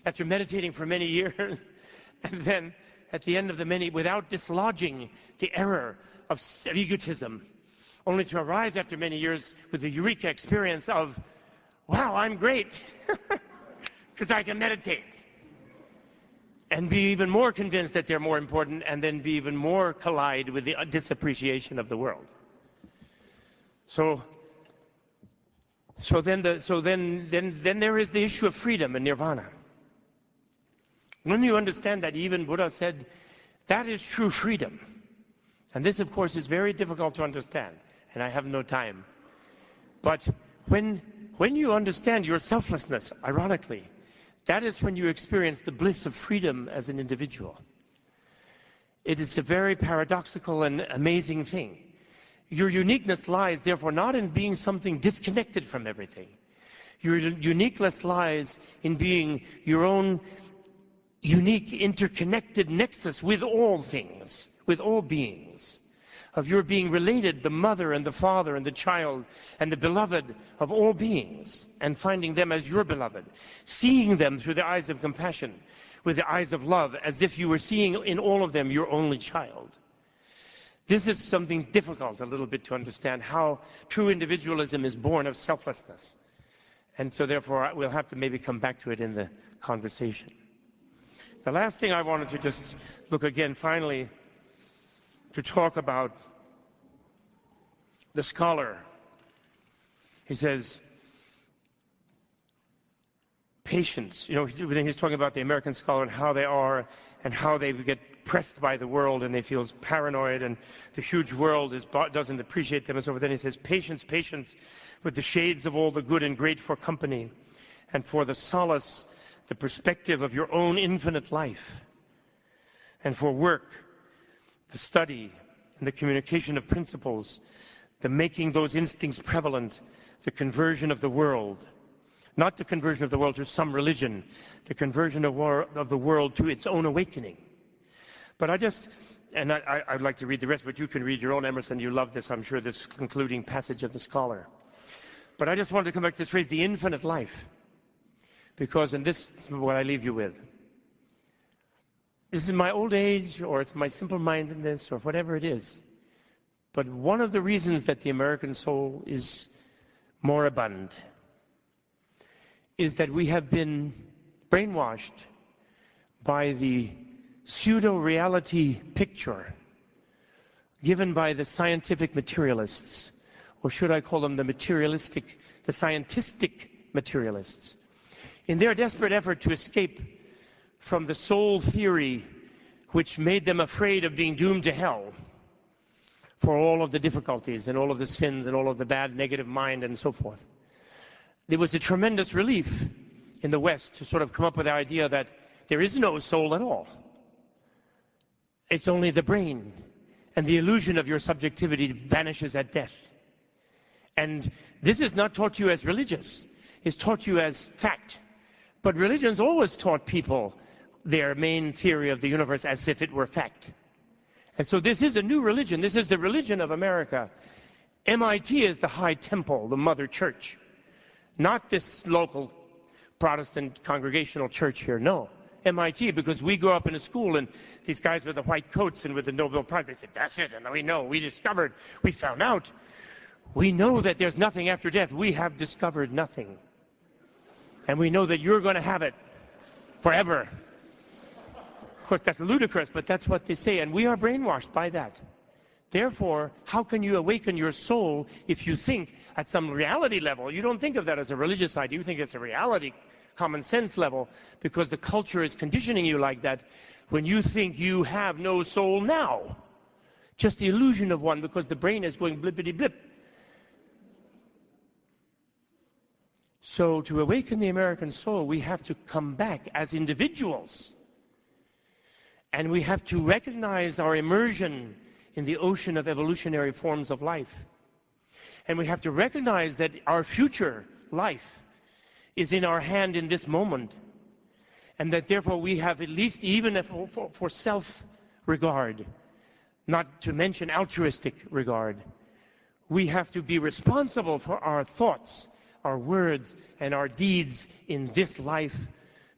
after meditating for many years, and then at the end of the many, without dislodging the error of egotism, only to arise after many years with the eureka experience of, wow, I'm great, because I can meditate. And be even more convinced that they're more important, and then be even more collide with the disappreciation of the world. So then there is the issue of freedom and nirvana. When you understand that, even Buddha said, that is true freedom. And this, of course, is very difficult to understand, and I have no time. But when you understand your selflessness, ironically, that is when you experience the bliss of freedom as an individual. It is a very paradoxical and amazing thing. Your uniqueness lies, therefore, not in being something disconnected from everything. Your uniqueness lies in being your own unique, interconnected nexus with all things, with all beings, of your being related, the mother and the father and the child and the beloved of all beings, and finding them as your beloved, seeing them through the eyes of compassion, with the eyes of love, as if you were seeing in all of them your only child. This is something difficult a little bit to understand, how true individualism is born of selflessness. And so therefore we'll have to maybe come back to it in the conversation. The last thing I wanted to just look again, finally, to talk about the scholar. He says, patience. You know, he's talking about the American scholar and how they are, and how they get pressed by the world, and they feel paranoid, and the huge world doesn't appreciate them, and so forth. Then he says, patience, patience, with the shades of all the good and great for company, and for the solace, the perspective of your own infinite life, and for work, the study, and the communication of principles, the making those instincts prevalent, the conversion of the world. Not the conversion of the world to some religion, the conversion of the world to its own awakening. But I'd like to read the rest, but you can read your own, Emerson. You love this, I'm sure, this concluding passage of the scholar. But I just wanted to come back to this phrase, the infinite life. Because, and this is what I leave you with. This is my old age, or it's my simple-mindedness, or whatever it is. But one of the reasons that the American soul is moribund is that we have been brainwashed by the pseudo-reality picture given by the scientific materialists, or should I call them the scientistic materialists, in their desperate effort to escape from the soul theory which made them afraid of being doomed to hell for all of the difficulties and all of the sins and all of the bad negative mind and so forth. There was a tremendous relief in the West to sort of come up with the idea that there is no soul at all. It's only the brain, and the illusion of your subjectivity vanishes at death. And this is not taught you as religious, it's taught you as fact. But religion's always taught people their main theory of the universe as if it were fact. And so this is a new religion. This is the religion of America. MIT is the high temple, the mother church. Not this local Protestant congregational church here, no. MIT, because we grew up in a school and these guys with the white coats and with the Nobel Prize, they said, that's it, and we know, we discovered, we found out. We know that there's nothing after death. We have discovered nothing. And we know that you're going to have it forever. Of course, that's ludicrous, but that's what they say, and we are brainwashed by that. Therefore, how can you awaken your soul if you think at some reality level? You don't think of that as a religious idea, you think it's a reality, common sense level, because the culture is conditioning you like that when you think you have no soul now. Just the illusion of one, because the brain is going blippity blip. So to awaken the American soul, we have to come back as individuals. And we have to recognize our immersion in the ocean of evolutionary forms of life. And we have to recognize that our future life is in our hand in this moment. And that therefore we have at least, even for self-regard, not to mention altruistic regard, we have to be responsible for our thoughts, our words, and our deeds in this life,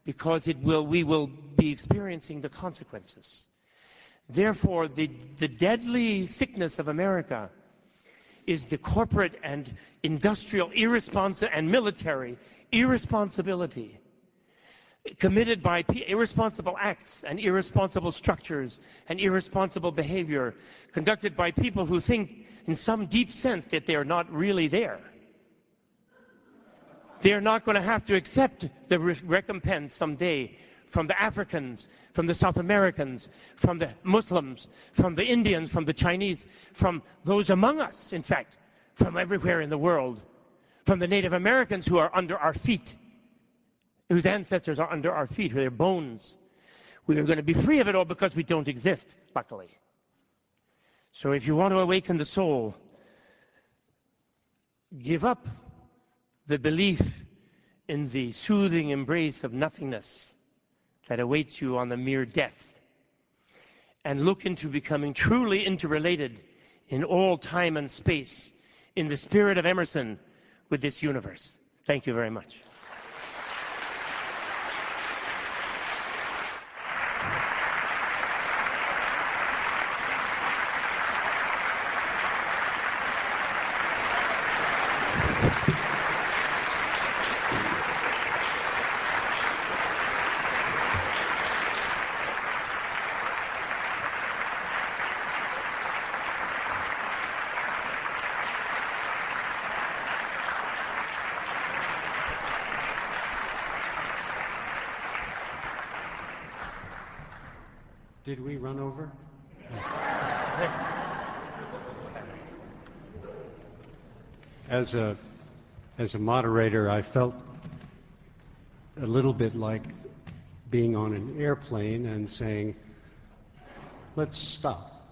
because we will be experiencing the consequences. Therefore, the deadly sickness of America is the corporate and industrial and military irresponsibility committed by irresponsible acts and irresponsible structures and irresponsible behavior conducted by people who think in some deep sense that they are not really there. They are not going to have to accept the recompense someday from the Africans, from the South Americans, from the Muslims, from the Indians, from the Chinese, from those among us, in fact, from everywhere in the world, from the Native Americans who are under our feet, whose ancestors are under our feet, their bones. We are going to be free of it all because we don't exist, luckily. So if you want to awaken the soul, give up the belief in the soothing embrace of nothingness that awaits you on the mere death, and look into becoming truly interrelated in all time and space in the spirit of Emerson with this universe. Thank you very much. Did we run over? As a moderator, I felt a little bit like being on an airplane and saying, let's stop.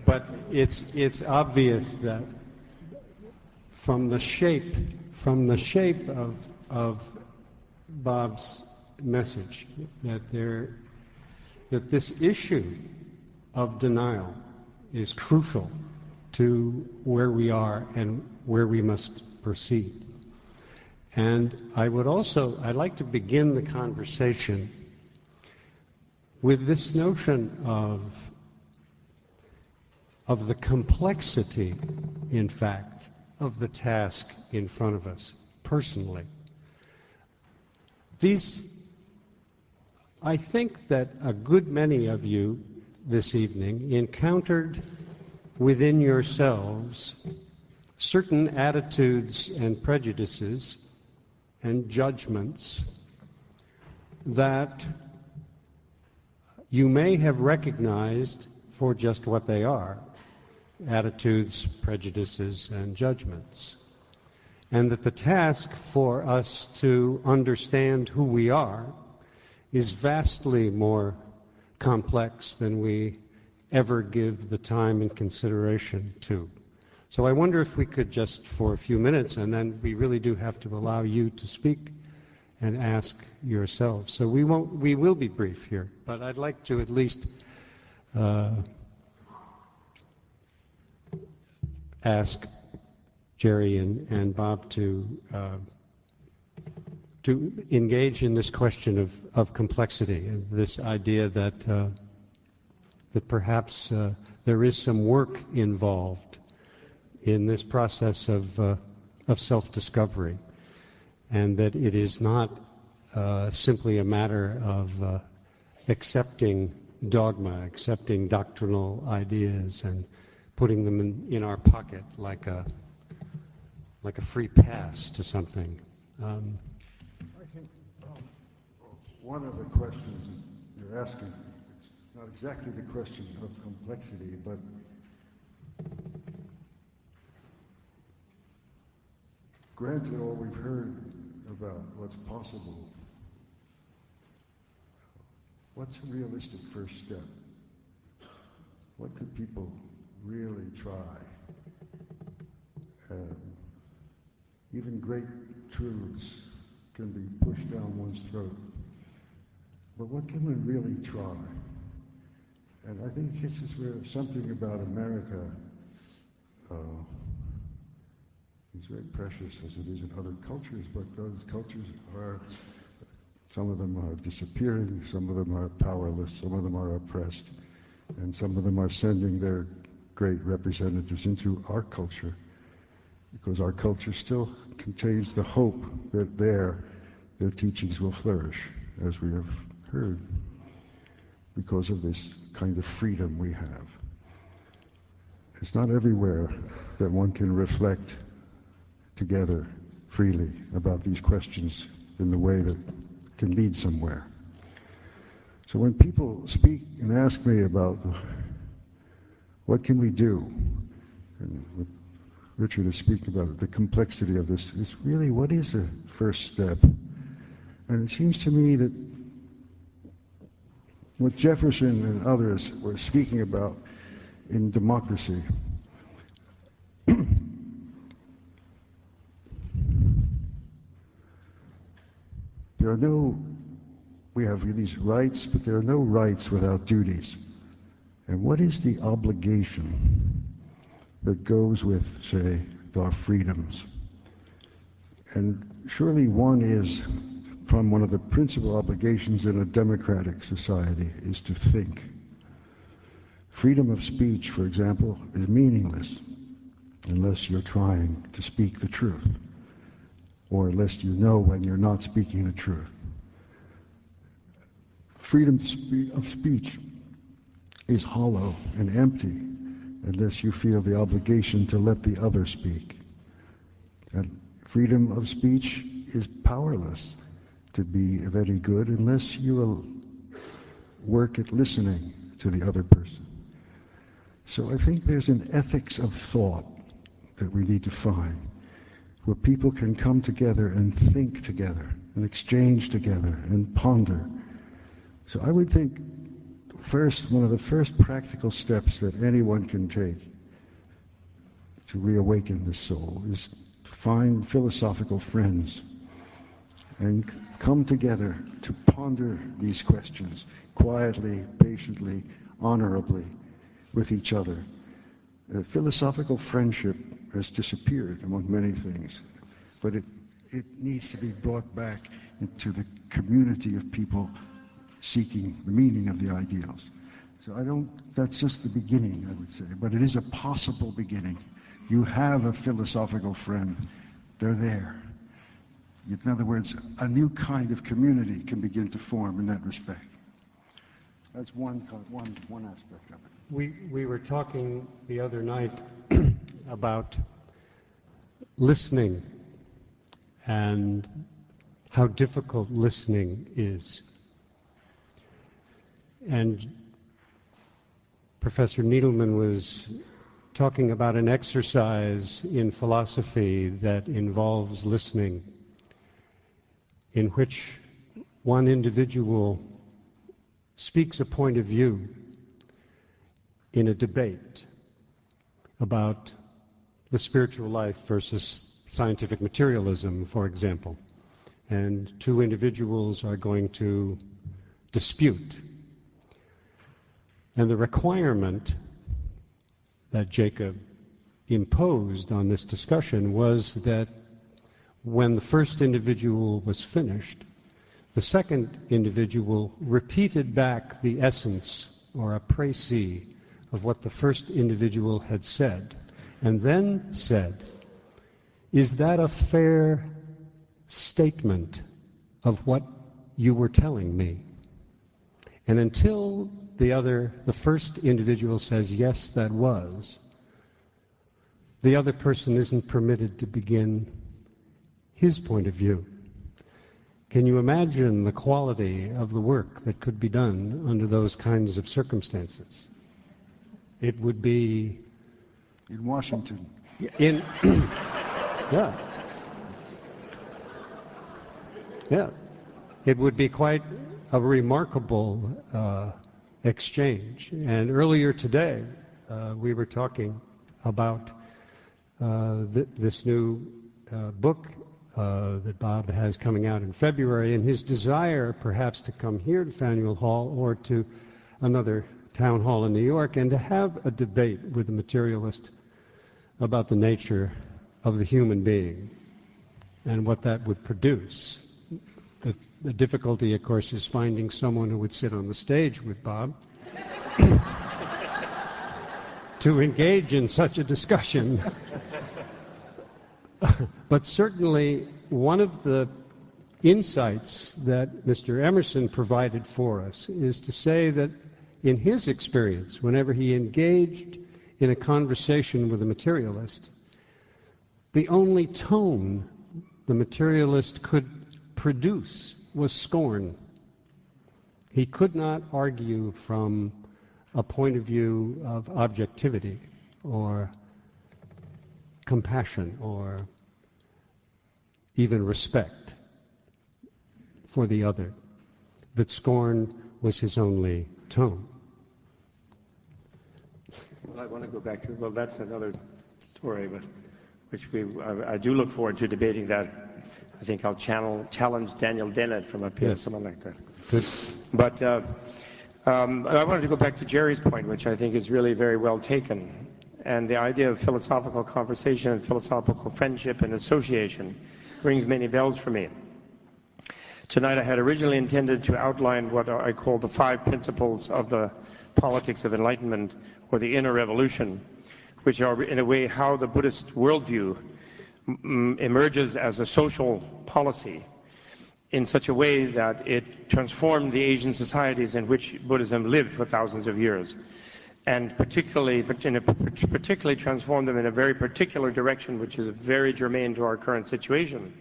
But it's obvious that from the shape of Bob's message, that this issue of denial is crucial to where we are and where we must proceed. And I'd like to begin the conversation with this notion of the complexity, in fact, of the task in front of us, personally. I think that a good many of you this evening encountered within yourselves certain attitudes and prejudices and judgments that you may have recognized for just what they are, attitudes, prejudices, and judgments. And that the task for us to understand who we are is vastly more complex than we ever give the time and consideration to. So I wonder if we could just, for a few minutes, and then we really do have to allow you to speak and ask yourselves. So we will be brief here, but I'd like to at least ask Jerry and Bob to engage in this question of complexity, and this idea that perhaps there is some work involved in this process of self-discovery, and that it is not simply a matter of accepting dogma, accepting doctrinal ideas, and putting them in our pocket like a free pass to something. I think one of the questions you're asking, it's not exactly the question of complexity, but granted all we've heard about what's possible, what's a realistic first step? What could people really try? Even great truths can be pushed down one's throat. But what can we really try? And I think this is where something about America is very precious, as it is in other cultures, but those cultures are, some of them are disappearing, some of them are powerless, some of them are oppressed, and some of them are sending their great representatives into our culture, because our culture still contains the hope that their teachings will flourish, as we have heard, because of this kind of freedom we have. It's not everywhere that one can reflect together freely about these questions in the way that can lead somewhere. So when people speak and ask me about what can we do, and what Richard is speaking about, the complexity of this, is really what is the first step? And it seems to me that what Jefferson and others were speaking about in democracy, we have these rights, but there are no rights without duties. And what is the obligation that goes with, say, our freedoms? And surely one is, from one of the principal obligations in a democratic society, is to think. Freedom of speech, for example, is meaningless unless you're trying to speak the truth, or unless you know when you're not speaking the truth. Freedom of speech is hollow and empty unless you feel the obligation to let the other speak. And freedom of speech is powerless to be of any good unless you will work at listening to the other person. So I think there's an ethics of thought that we need to find, where people can come together and think together and exchange together and ponder. So I would think first, one of the first practical steps that anyone can take to reawaken the soul is to find philosophical friends and come together to ponder these questions quietly, patiently, honorably with each other. Philosophical friendship has disappeared among many things, but it needs to be brought back into the community of people seeking the meaning of the ideals. So that's just the beginning, I would say, but it is a possible beginning. You have a philosophical friend. They're there. In other words, a new kind of community can begin to form in that respect. That's one aspect of it. We were talking the other night about listening and how difficult listening is. And Professor Needleman was talking about an exercise in philosophy that involves listening, in which one individual speaks a point of view in a debate about the spiritual life versus scientific materialism, for example. And two individuals are going to dispute. And the requirement that Jakob imposed on this discussion was that when the first individual was finished, the second individual repeated back the essence or a précis of what the first individual had said, and then said, "Is that a fair statement of what you were telling me?" And until the first individual says, "Yes, that was," the other person isn't permitted to begin his point of view. Can you imagine the quality of the work that could be done under those kinds of circumstances? It would be... In Washington. Yeah. Yeah. It would be quite a remarkable exchange. And earlier today, we were talking about this new book that Bob has coming out in February, and his desire perhaps to come here to Faneuil Hall or to another town hall in New York and to have a debate with a materialist about the nature of the human being and what that would produce. The difficulty, of course, is finding someone who would sit on the stage with Bob to engage in such a discussion. But certainly one of the insights that Mr. Emerson provided for us is to say that in his experience, whenever he engaged in a conversation with a materialist, the only tone the materialist could produce was scorn. He could not argue from a point of view of objectivity or compassion or even respect for the other, that scorn was his only tone. Well, I want to go back to, well, that's another story, but I do look forward to debating that. I think I'll challenge Daniel Dennett from up here, yes. Something like that. Good. But I wanted to go back to Jerry's point, which I think is really very well taken, and the idea of philosophical conversation and philosophical friendship and association rings many bells for me. Tonight I had originally intended to outline what I call the 5 principles of the politics of enlightenment, or the inner revolution, which are in a way how the Buddhist worldview emerges as a social policy in such a way that it transformed the Asian societies in which Buddhism lived for thousands of years, and particularly transformed them in a very particular direction, which is very germane to our current situation,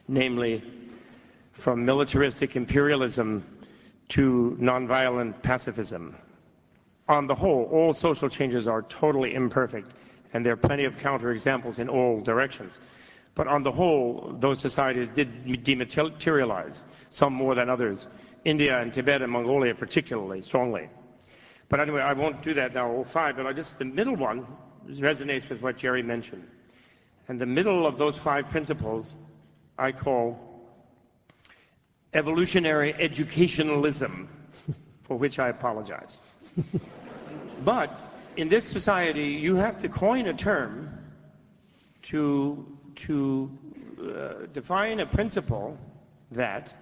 namely from militaristic imperialism to nonviolent pacifism. On the whole, all social changes are totally imperfect, and there are plenty of counterexamples in all directions. But on the whole, those societies did dematerialize, some more than others. India and Tibet and Mongolia particularly strongly. But anyway, I won't do that now, all 5, but the middle one resonates with what Jerry mentioned. And the middle of those 5 principles I call evolutionary educationalism, for which I apologize. But in this society, you have to coin a term to define a principle that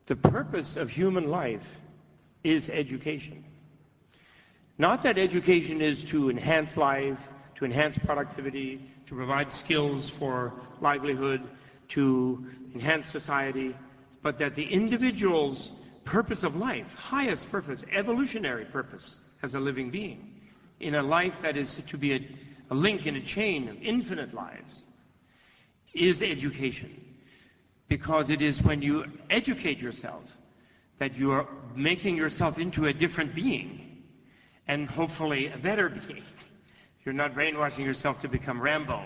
the purpose of human life is education. Not that education is to enhance life, to enhance productivity, to provide skills for livelihood, to enhance society, but that the individual's purpose of life, highest purpose, evolutionary purpose as a living being, in a life that is to be a link in a chain of infinite lives, is education. Because it is when you educate yourself that you are making yourself into a different being, and hopefully a better being. You're not brainwashing yourself to become Rambo.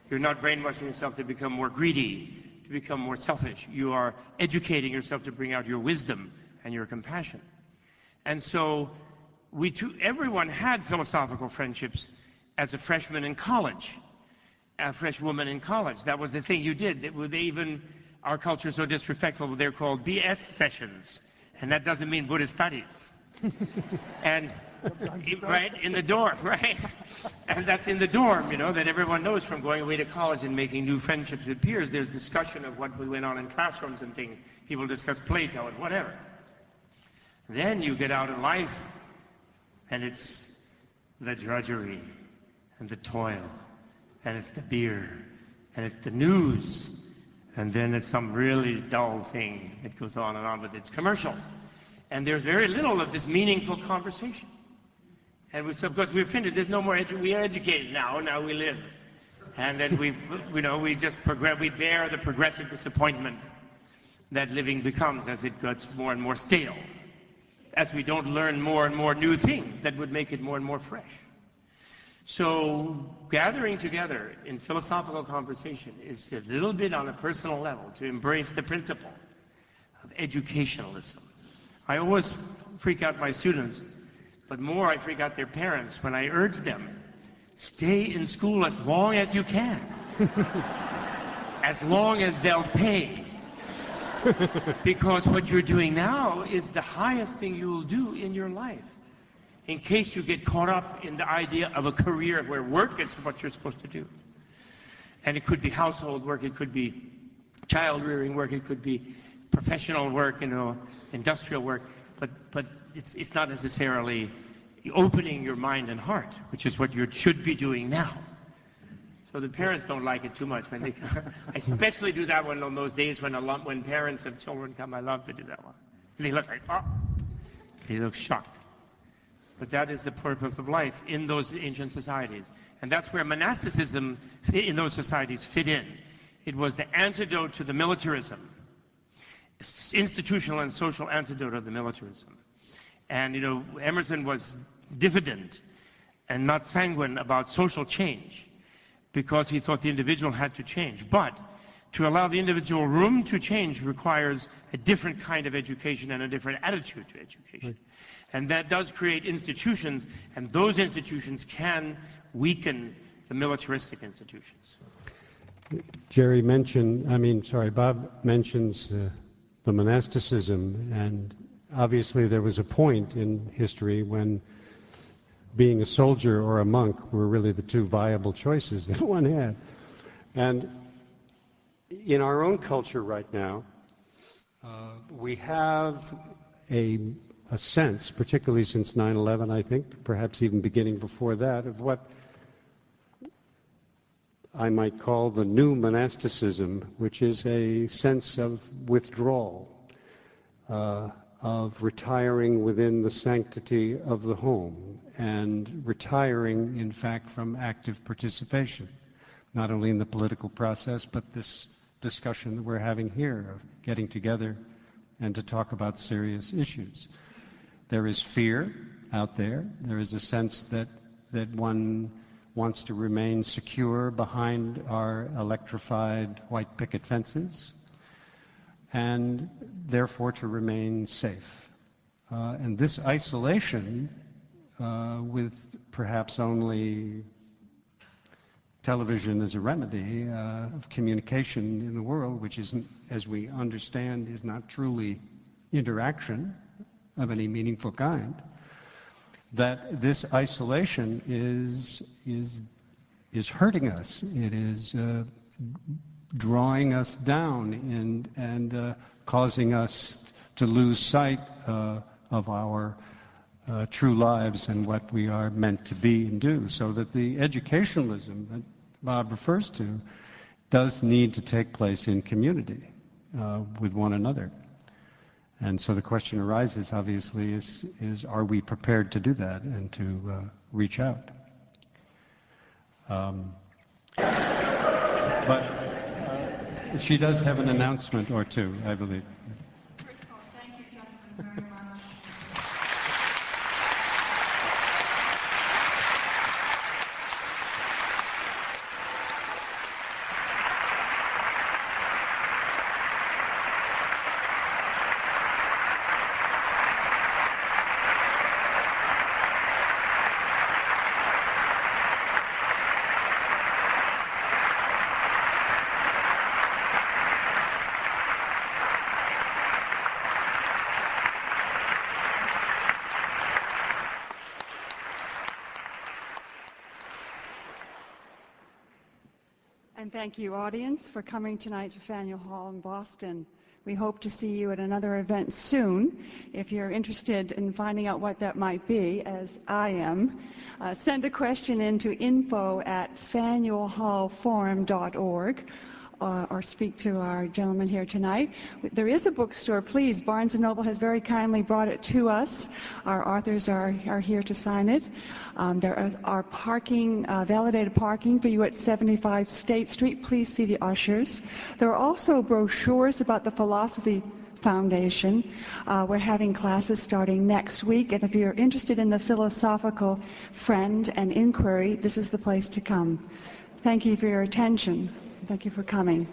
You're not brainwashing yourself to become more greedy, to become more selfish. You are educating yourself to bring out your wisdom and your compassion. And so everyone had philosophical friendships as a freshman in college, a fresh woman in college. That was the thing you did. Our culture is so disrespectful, they're called BS sessions. And that doesn't mean Buddhist studies. And right, in the dorm, right? And that's in the dorm, that everyone knows from going away to college and making new friendships with peers. There's discussion of what went on in classrooms and things. People discuss Plato and whatever. Then you get out in life, and it's the drudgery, and the toil, and it's the beer, and it's the news, and then it's some really dull thing that goes on with its commercials. And there's very little of this meaningful conversation. And so, of course, we've finished. There's no more we are educated now we live. And then we just progress. We bear the progressive disappointment that living becomes as it gets more and more stale, as we don't learn more and more new things that would make it more and more fresh. So gathering together in philosophical conversation is a little bit on a personal level to embrace the principle of educationalism. I always freak out my students, but more I freak out their parents when I urge them, stay in school as long as you can, as long as they'll pay. Because what you're doing now is the highest thing you will do in your life. In case you get caught up in the idea of a career where work is what you're supposed to do. And it could be household work, it could be child rearing work, it could be professional work, industrial work, but it's not necessarily opening your mind and heart, which is what you should be doing now. So the parents don't like it too much when they come. I especially do that one on those days when parents of children come. I love to do that one. And they look like, they look shocked. But that is the purpose of life in those ancient societies. And that's where monasticism in those societies fit in. It was the antidote to the militarism, institutional and social antidote of the militarism. And, Emerson was diffident and not sanguine about social change because he thought the individual had to change. But to allow the individual room to change requires a different kind of education and a different attitude to education. Right. And that does create institutions, and those institutions can weaken the militaristic institutions. Bob mentions the monasticism, and obviously there was a point in history when being a soldier or a monk were really the two viable choices that one had. And in our own culture right now, we have a sense, particularly since 9/11, I think, perhaps even beginning before that, of what I might call the new monasticism, which is a sense of withdrawal, of retiring within the sanctity of the home, and retiring, in fact, from active participation, not only in the political process, but this discussion that we're having here of getting together and to talk about serious issues. There is fear out there. There is a sense that one wants to remain secure behind our electrified white picket fences, and therefore to remain safe. And this isolation, with perhaps only television as a remedy of communication in the world, which isn't, as we understand, is not truly interaction of any meaningful kind, that this isolation is hurting us. It is drawing us down and causing us to lose sight of our true lives and what we are meant to be and do. So that the educationalism that Bob refers to does need to take place in community with one another. And so the question arises, obviously, is are we prepared to do that and to reach out? But she does have an announcement or two, I believe. First of all, thank you, Jonathan, very much. And thank you, audience, for coming tonight to Faneuil Hall in Boston. We hope to see you at another event soon. If you're interested in finding out what that might be, as I am, send a question in to info@faneuilhallforum.org. Or speak to our gentleman here tonight. There is a bookstore, please. Barnes & Noble has very kindly brought it to us. Our authors are here to sign it. There are parking, validated parking for you at 75 State Street. Please see the ushers. There are also brochures about the Philosophy Foundation. We're having classes starting next week, and if you're interested in the philosophical friend and inquiry, this is the place to come. Thank you for your attention. Thank you for coming.